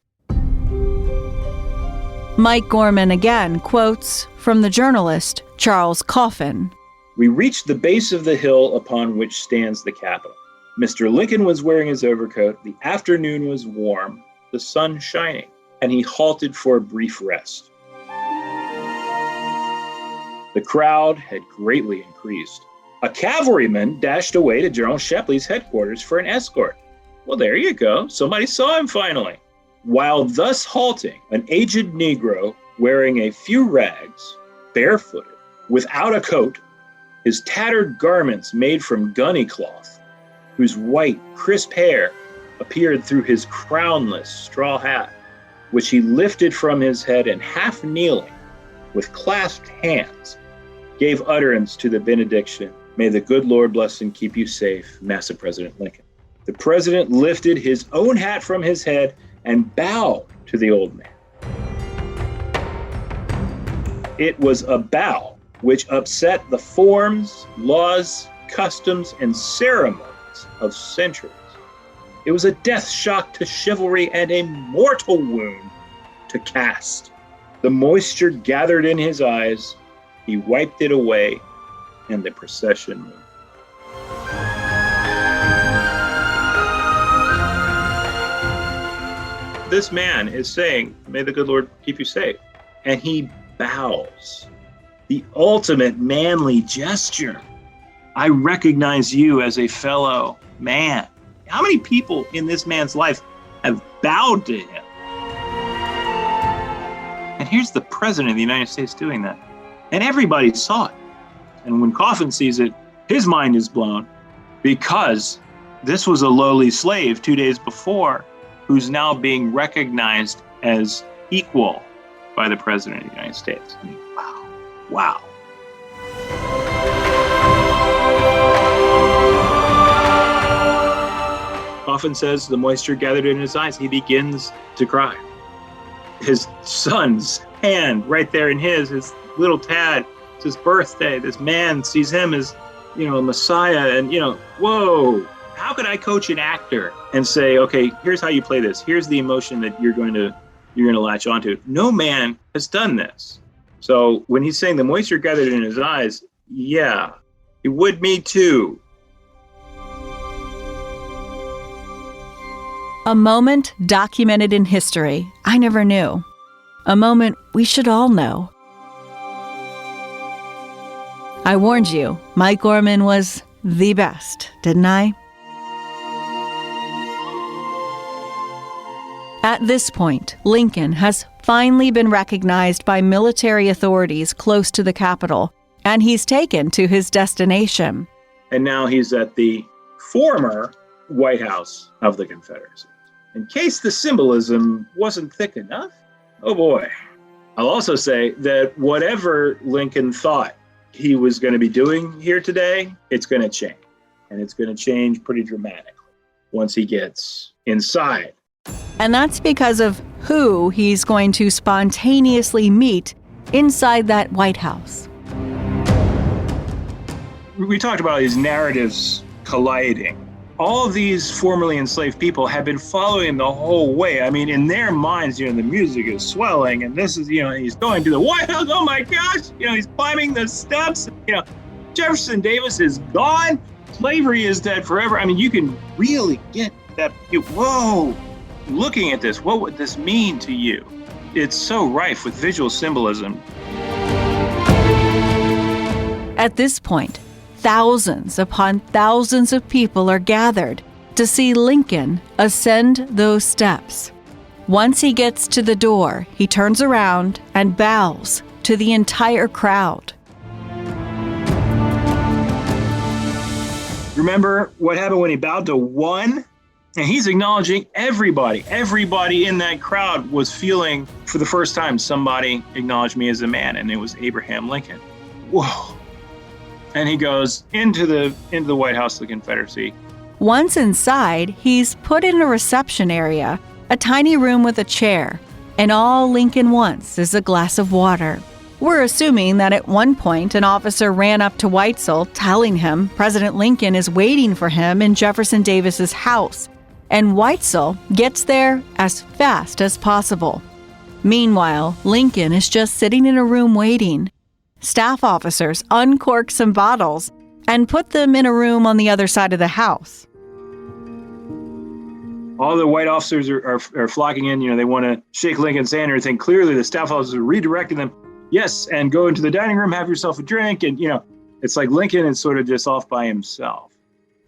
Mike Gorman again quotes from the journalist Charles Coffin. We reached the base of the hill upon which stands the Capitol. Mr. Lincoln was wearing his overcoat. The afternoon was warm, the sun shining, and he halted for a brief rest. The crowd had greatly increased. A cavalryman dashed away to General Shepley's headquarters for an escort. Well, there you go. Somebody saw him finally. While thus halting, an aged Negro wearing a few rags, barefooted, without a coat, his tattered garments made from gunny cloth, whose white, crisp hair appeared through his crownless straw hat, which he lifted from his head and half kneeling, with clasped hands, gave utterance to the benediction, "May the good Lord bless and keep you safe, Massa President Lincoln." The president lifted his own hat from his head and bowed to the old man. It was a bow which upset the forms, laws, customs, and ceremonies of centuries. It was a death shock to chivalry and a mortal wound to caste. The moisture gathered in his eyes. He wiped it away, and the procession moved. This man is saying, "May the good Lord keep you safe." And he bows. The ultimate manly gesture. I recognize you as a fellow man. How many people in this man's life have bowed to him? And here's the president of the United States doing that. And everybody saw it. And when Coffin sees it, his mind is blown because this was a lowly slave 2 days before who's now being recognized as equal by the president of the United States. I mean, wow. Coffin says the moisture gathered in his eyes. He begins to cry. His son's hand right there in his little Tad, it's his birthday. This man sees him as, a Messiah, and, whoa. How could I coach an actor and say, okay, here's how you play this. Here's the emotion that you're going to latch onto. No man has done this. So when he's saying the moisture gathered in his eyes, yeah, it would me too. A moment documented in history I never knew. A moment we should all know. I warned you, Mike Gorman was the best, didn't I? At this point, Lincoln has finally been recognized by military authorities close to the Capitol, and he's taken to his destination. And now he's at the former White House of the Confederacy. In case the symbolism wasn't thick enough, oh boy. I'll also say that whatever Lincoln thought he was going to be doing here today, it's going to change. And it's going to change pretty dramatically once he gets inside. And that's because of who he's going to spontaneously meet inside that White House. We talked about these narratives colliding. All of these formerly enslaved people have been following the whole way. I mean, in their minds, the music is swelling, and this is, he's going to the White House. Oh my gosh, he's climbing the steps. Jefferson Davis is gone. Slavery is dead forever. I mean, you can really get that. Whoa, looking at this, what would this mean to you? It's so rife with visual symbolism. At this point, thousands upon thousands of people are gathered to see Lincoln ascend those steps. Once he gets to the door, he turns around and bows to the entire crowd. Remember what happened when he bowed to one? And he's acknowledging everybody. Everybody in that crowd was feeling, for the first time, somebody acknowledged me as a man, and it was Abraham Lincoln. Whoa. And he goes into the White House of the Confederacy. Once inside, he's put in a reception area, a tiny room with a chair, and all Lincoln wants is a glass of water. We're assuming that at one point an officer ran up to Weitzel telling him President Lincoln is waiting for him in Jefferson Davis's house, and Weitzel gets there as fast as possible. Meanwhile, Lincoln is just sitting in a room waiting. Staff officers uncork some bottles and put them in a room on the other side of the house. All the white officers are flocking in. They want to shake Lincoln's hand or anything. Clearly, the staff officers are redirecting them. Yes, and go into the dining room, have yourself a drink. And, it's like Lincoln is sort of just off by himself.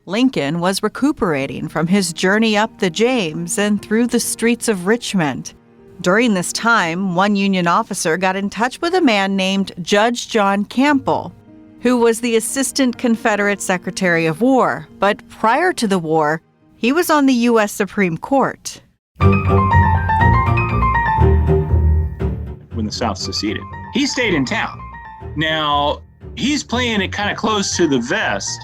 Lincoln was recuperating from his journey up the James and through the streets of Richmond. During this time, one Union officer got in touch with a man named Judge John Campbell, who was the Assistant Confederate Secretary of War. But prior to the war, he was on the U.S. Supreme Court. When the South seceded, he stayed in town. Now, he's playing it kind of close to the vest.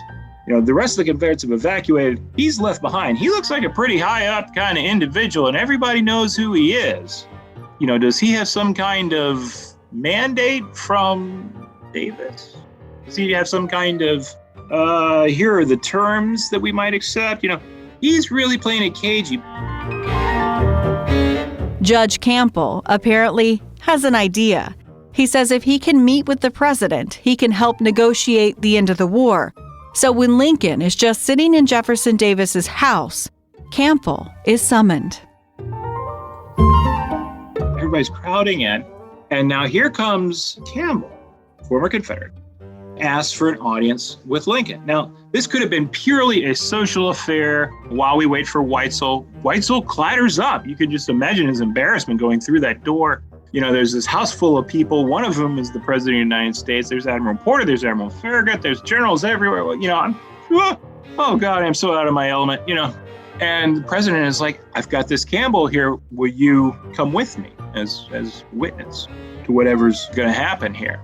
The rest of the Confederates have evacuated. He's left behind. He looks like a pretty high up kind of individual, and everybody knows who he is. Does he have some kind of mandate from Davis? Does he have some kind of, here are the terms that we might accept? He's really playing it cagey. Judge Campbell apparently has an idea. He says if he can meet with the president, he can help negotiate the end of the war. So when Lincoln is just sitting in Jefferson Davis's house, Campbell is summoned. Everybody's crowding in, and now here comes Campbell, former Confederate, asked for an audience with Lincoln. Now, this could have been purely a social affair while we wait for Weitzel. Weitzel clatters up. You can just imagine his embarrassment going through that door. There's this house full of people. One of whom is the President of the United States. There's Admiral Porter. There's Admiral Farragut. There's generals everywhere. Oh God, I'm so out of my element, And the president is like, I've got this Campbell here. Will you come with me as witness to whatever's going to happen here?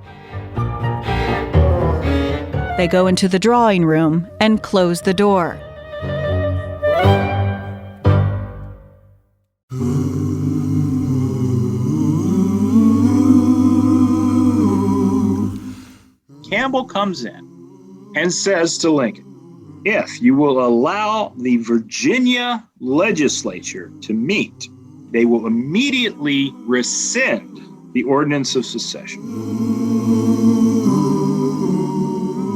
They go into the drawing room and close the door. Campbell comes in and says to Lincoln, if you will allow the Virginia legislature to meet, they will immediately rescind the Ordinance of Secession,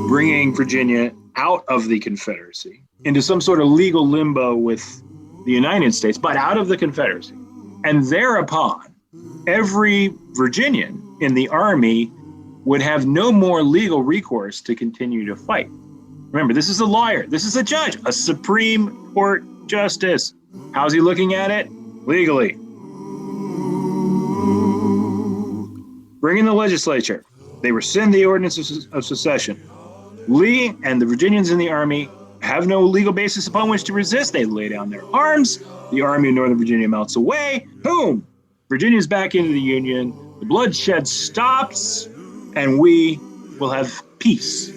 bringing Virginia out of the Confederacy into some sort of legal limbo with the United States, but out of the Confederacy. And thereupon, every Virginian in the Army would have no more legal recourse to continue to fight. Remember, this is a lawyer. This is a judge, a Supreme Court justice. How's he looking at it? Legally. Bring in the legislature. They rescind the Ordinance of Secession. Lee and the Virginians in the Army have no legal basis upon which to resist. They lay down their arms. The Army of Northern Virginia melts away. Boom! Virginia's back into the Union. The bloodshed stops, and we will have peace.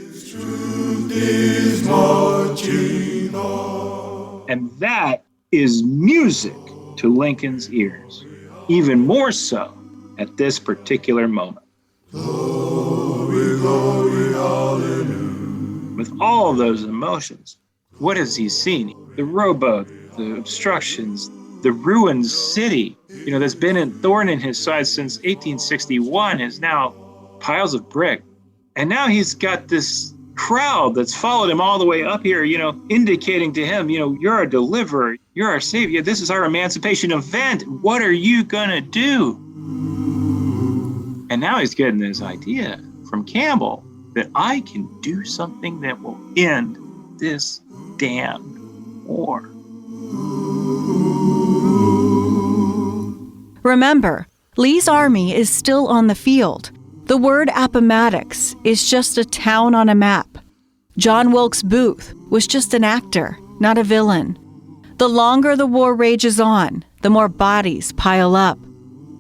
And that is music to Lincoln's ears, even more so at this particular moment. Glory, glory, hallelujah. With all of those emotions, what has he seen? The rowboat, the obstructions, the ruined city, that's been a thorn in his side since 1861 is now piles of brick. And now he's got this crowd that's followed him all the way up here, indicating to him, you're our deliverer, you're our savior, this is our emancipation event. What are you gonna do? And now he's getting this idea from Campbell that I can do something that will end this damn war. Remember, Lee's army is still on the field. The word Appomattox is just a town on a map. John Wilkes Booth was just an actor, not a villain. The longer the war rages on, the more bodies pile up.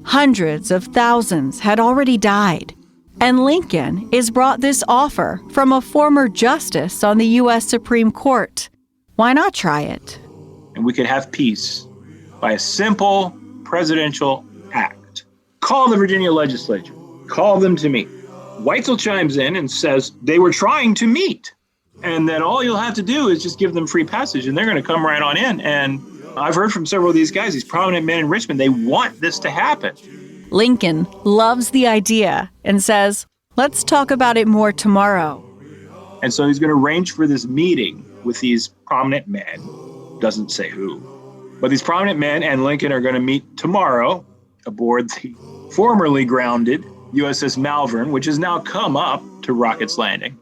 Hundreds of thousands had already died. And Lincoln is brought this offer from a former justice on the U.S. Supreme Court. Why not try it? And we could have peace by a simple presidential act. Call the Virginia legislature. Call them to meet. Weitzel chimes in and says they were trying to meet, and that all you'll have to do is just give them free passage, and they're going to come right on in. And I've heard from several of these guys, these prominent men in Richmond, they want this to happen. Lincoln loves the idea and says, let's talk about it more tomorrow. And so he's going to arrange for this meeting with these prominent men. Doesn't say who. But these prominent men and Lincoln are going to meet tomorrow aboard the formerly grounded USS Malvern, which has now come up to Rocket's Landing.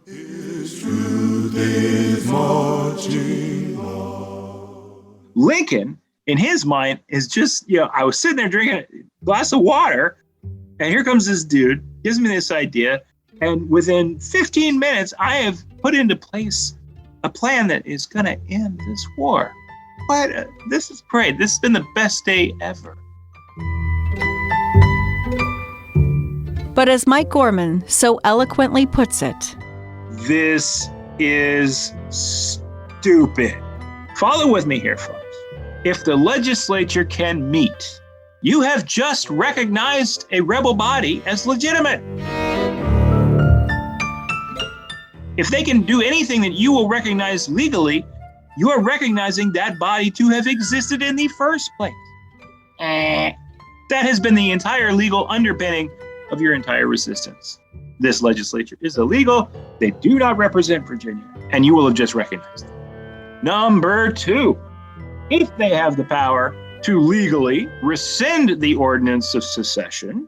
Lincoln, in his mind, is just, I was sitting there drinking a glass of water, and here comes this dude, gives me this idea, and within 15 minutes, I have put into place a plan that is going to end this war. But this is great. This has been the best day ever. But as Mike Gorman so eloquently puts it, this is stupid. Follow with me here, folks. If the legislature can meet, you have just recognized a rebel body as legitimate. If they can do anything that you will recognize legally, you are recognizing that body to have existed in the first place. That has been the entire legal underpinning of your entire resistance. This legislature is illegal. They do not represent Virginia, and you will have just recognized them. Number two, if they have the power to legally rescind the ordinance of secession,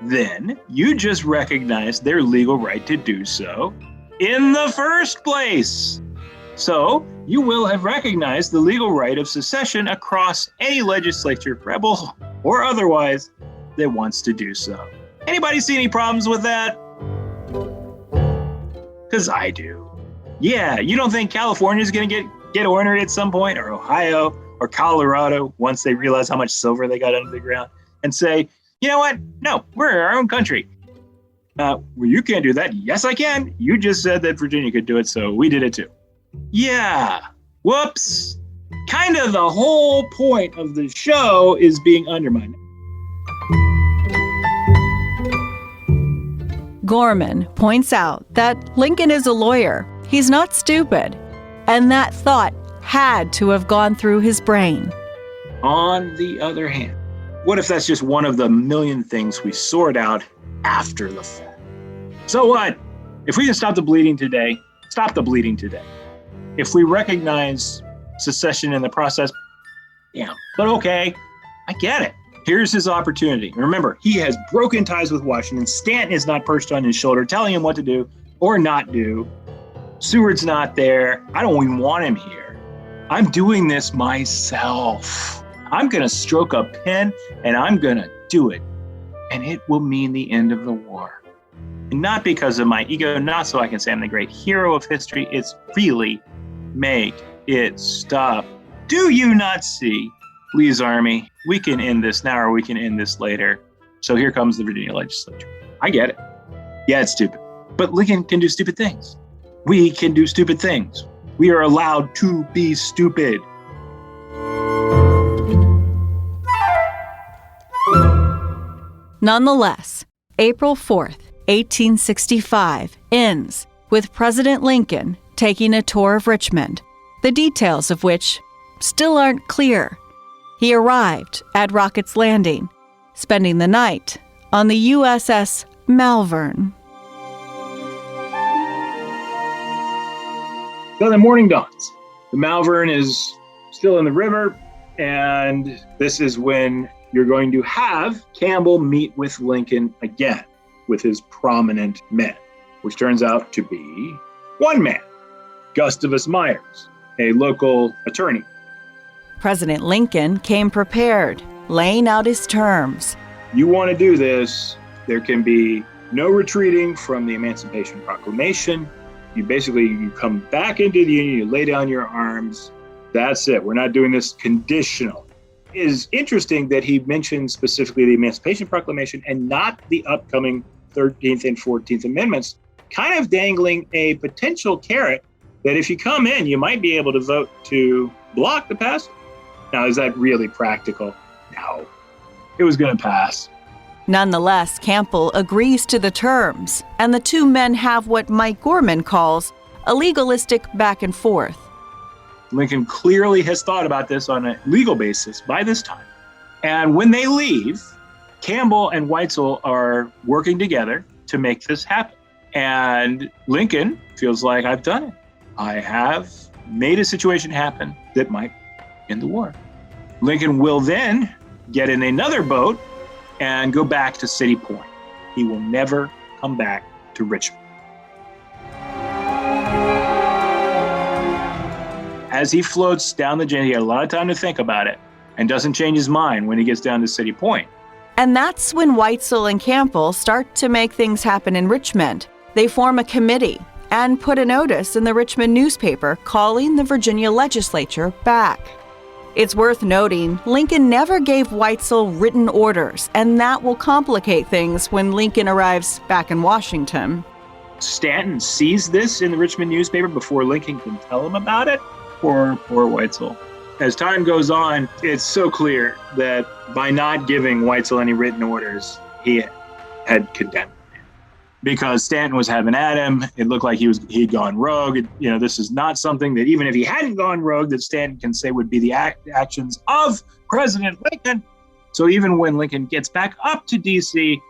then you just recognize their legal right to do so in the first place. So you will have recognized the legal right of secession across any legislature, rebel or otherwise, that wants to do so. Anybody see any problems with that? Because I do. Yeah, you don't think California is going to get ornered at some point, or Ohio, or Colorado, once they realize how much silver they got under the ground, and say, you know what? No, we're our own country. Well, you can't do that. Yes, I can. You just said that Virginia could do it, so we did it too. Yeah. Whoops. Kind of the whole point of the show is being undermined. Gorman points out that Lincoln is a lawyer. He's not stupid. And that thought had to have gone through his brain. On the other hand, what if that's just one of the million things we sort out after the fact? So what? If we can stop the bleeding today, stop the bleeding today. If we recognize secession in the process, yeah, but okay, I get it. Here's his opportunity. Remember, he has broken ties with Washington. Stanton is not perched on his shoulder telling him what to do or not do. Seward's not there. I don't even want him here. I'm doing this myself. I'm going to stroke a pen and I'm going to do it. And it will mean the end of the war. And not because of my ego, not so I can say I'm the great hero of history. It's really make it stop. Do you not see? Lee's army, we can end this now or we can end this later. So here comes the Virginia legislature. I get it. Yeah, it's stupid. But Lincoln can do stupid things. We can do stupid things. We are allowed to be stupid. Nonetheless, April 4th, 1865 ends with President Lincoln taking a tour of Richmond, the details of which still aren't clear. He arrived at Rocket's Landing, spending the night on the USS Malvern. So the morning dawns. The Malvern is still in the river, and this is when you're going to have Campbell meet with Lincoln again with his prominent men, which turns out to be one man, Gustavus Myers, a local attorney. President Lincoln came prepared, laying out his terms. You want to do this, there can be no retreating from the Emancipation Proclamation. You come back into the Union, you lay down your arms. That's it. We're not doing this conditional. It is interesting that he mentioned specifically the Emancipation Proclamation and not the upcoming 13th and 14th Amendments, kind of dangling a potential carrot that if you come in, you might be able to vote to block the passage. Now, is that really practical? No. It was going to pass. Nonetheless, Campbell agrees to the terms, and the two men have what Mike Gorman calls a legalistic back and forth. Lincoln clearly has thought about this on a legal basis by this time. And when they leave, Campbell and Weitzel are working together to make this happen. And Lincoln feels like, I've done it. I have made a situation happen that might end the war. Lincoln will then get in another boat and go back to City Point. He will never come back to Richmond. As he floats down the James, he had a lot of time to think about it and doesn't change his mind when he gets down to City Point. And that's when Weitzel and Campbell start to make things happen in Richmond. They form a committee and put a notice in the Richmond newspaper calling the Virginia legislature back. It's worth noting, Lincoln never gave Weitzel written orders, and that will complicate things when Lincoln arrives back in Washington. Stanton sees this in the Richmond newspaper before Lincoln can tell him about it. Poor Weitzel. As time goes on, it's so clear that by not giving Weitzel any written orders, he had condemned him. Because Stanton was having at him, it looked like he'd gone rogue. This is not something that even if he hadn't gone rogue, that Stanton can say would be the actions of President Lincoln. So even when Lincoln gets back up to D.C.,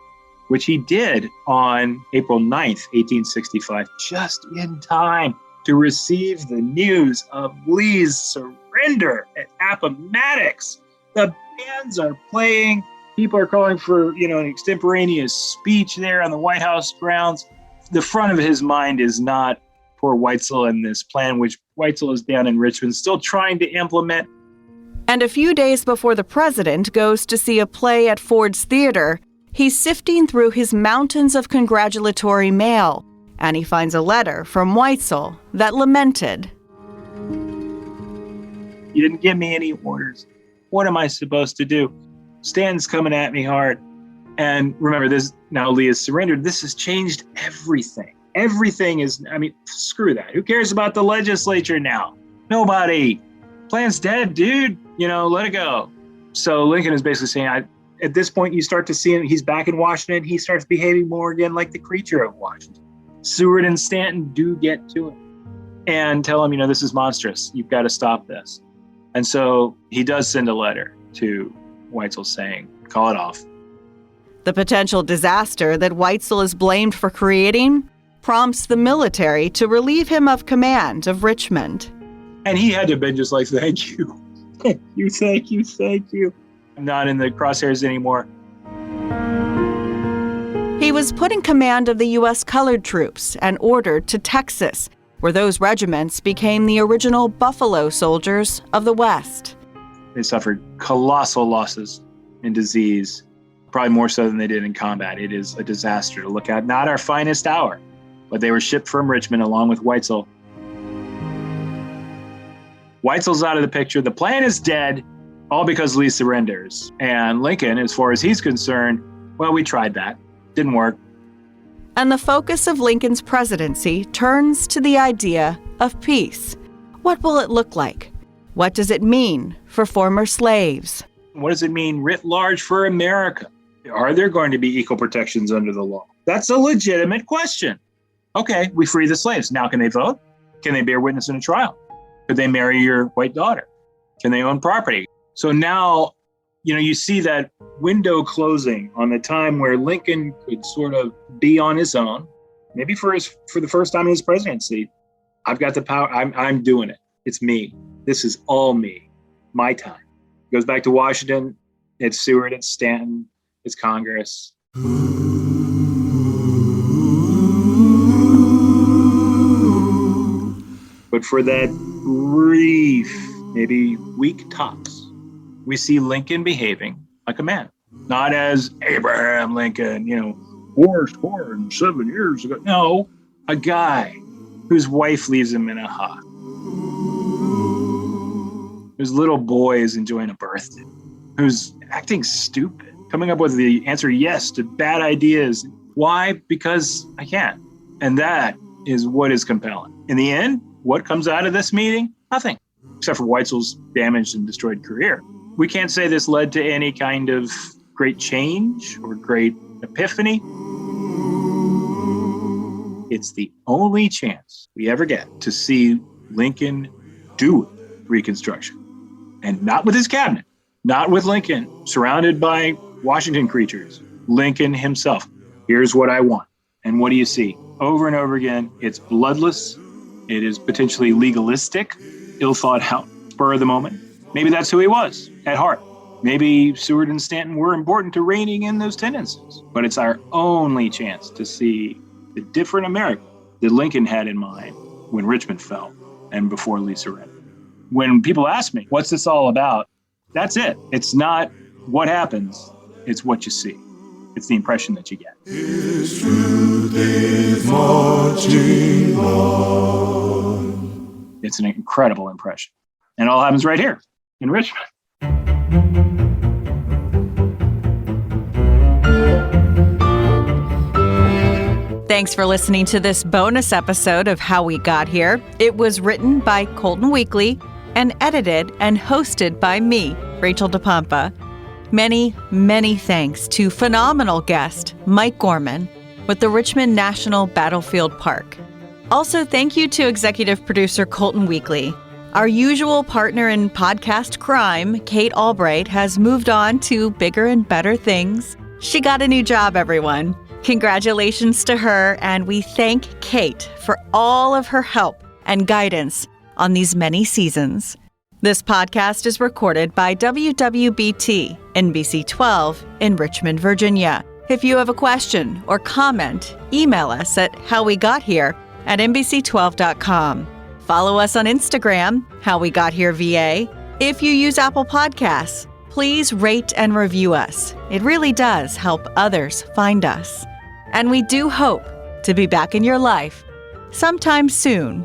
which he did on April 9th, 1865, just in time to receive the news of Lee's surrender at Appomattox. The bands are playing. People are calling for, an extemporaneous speech there on the White House grounds. The front of his mind is not poor Weitzel and this plan, which Weitzel is down in Richmond, still trying to implement. And a few days before the president goes to see a play at Ford's Theater, he's sifting through his mountains of congratulatory mail, and he finds a letter from Weitzel that lamented. You didn't give me any orders. What am I supposed to do? Stanton's coming at me hard. And remember, this now Lee has surrendered. This has changed everything. Everything is, screw that. Who cares about the legislature now? Nobody. Plan's dead, dude. Let it go. So Lincoln is basically saying, at this point, you start to see him. He's back in Washington. He starts behaving more again like the creature of Washington. Seward and Stanton do get to him and tell him, this is monstrous. You've got to stop this. And so he does send a letter to Weitzel saying, call it off. The potential disaster that Weitzel is blamed for creating prompts the military to relieve him of command of Richmond. And he had to have been just like, thank you. Thank you. I'm not in the crosshairs anymore. He was put in command of the U.S. colored troops and ordered to Texas, where those regiments became the original Buffalo Soldiers of the West. They suffered colossal losses in disease, probably more so than they did in combat. It is a disaster to look at. Not our finest hour, but they were shipped from Richmond along with Weitzel. Weitzel's out of the picture. The plan is dead, all because Lee surrenders. And Lincoln, as far as he's concerned, well, we tried that. Didn't work. And the focus of Lincoln's presidency turns to the idea of peace. What will it look like? What does it mean for former slaves? What does it mean writ large for America? Are there going to be equal protections under the law? That's a legitimate question. Okay, we free the slaves. Now can they vote? Can they bear witness in a trial? Could they marry your white daughter? Can they own property? So now, you see that window closing on the time where Lincoln could sort of be on his own, maybe for the first time in his presidency. I've got the power. I'm doing it. It's me. This is all me. My time. Goes back to Washington. It's Seward. It's Stanton. It's Congress. But for that brief, maybe week tops, we see Lincoln behaving like a man, not as Abraham Lincoln, war scored 7 years ago. No, a guy whose wife leaves him in a hut, whose little boy is enjoying a birthday, who's acting stupid, coming up with the answer yes to bad ideas. Why? Because I can. And that is what is compelling. In the end, what comes out of this meeting? Nothing, except for Weitzel's damaged and destroyed career. We can't say this led to any kind of great change or great epiphany. It's the only chance we ever get to see Lincoln do Reconstruction. And not with his cabinet, not with Lincoln surrounded by Washington creatures. Lincoln himself. Here's what I want. And what do you see? Over and over again, it's bloodless. It is potentially legalistic, ill thought out, spur of the moment. Maybe that's who he was at heart. Maybe Seward and Stanton were important to reining in those tendencies. But it's our only chance to see the different America that Lincoln had in mind when Richmond fell and before Lee surrendered. When people ask me, what's this all about? That's it. It's not what happens. It's what you see. It's the impression that you get. His truth is marching on. It's an incredible impression. And it all happens right here in Richmond. Thanks for listening to this bonus episode of How We Got Here. It was written by Colton Weekly and edited and hosted by me, Rachel DePompa. Many, many thanks to phenomenal guest Mike Gorman with the Richmond National Battlefield Park. Also, thank you to executive producer Colton Weekly. Our usual partner in podcast crime, Kate Albright, has moved on to bigger and better things. She got a new job, everyone. Congratulations to her, and we thank Kate for all of her help and guidance on these many seasons. This podcast is recorded by WWBT NBC 12 in Richmond, Virginia. If you have a question or comment, email us at howwegothere@NBC12.com. Follow us on Instagram, HowWeGotHereVA. If you use Apple Podcasts, please rate and review us. It really does help others find us. And we do hope to be back in your life sometime soon.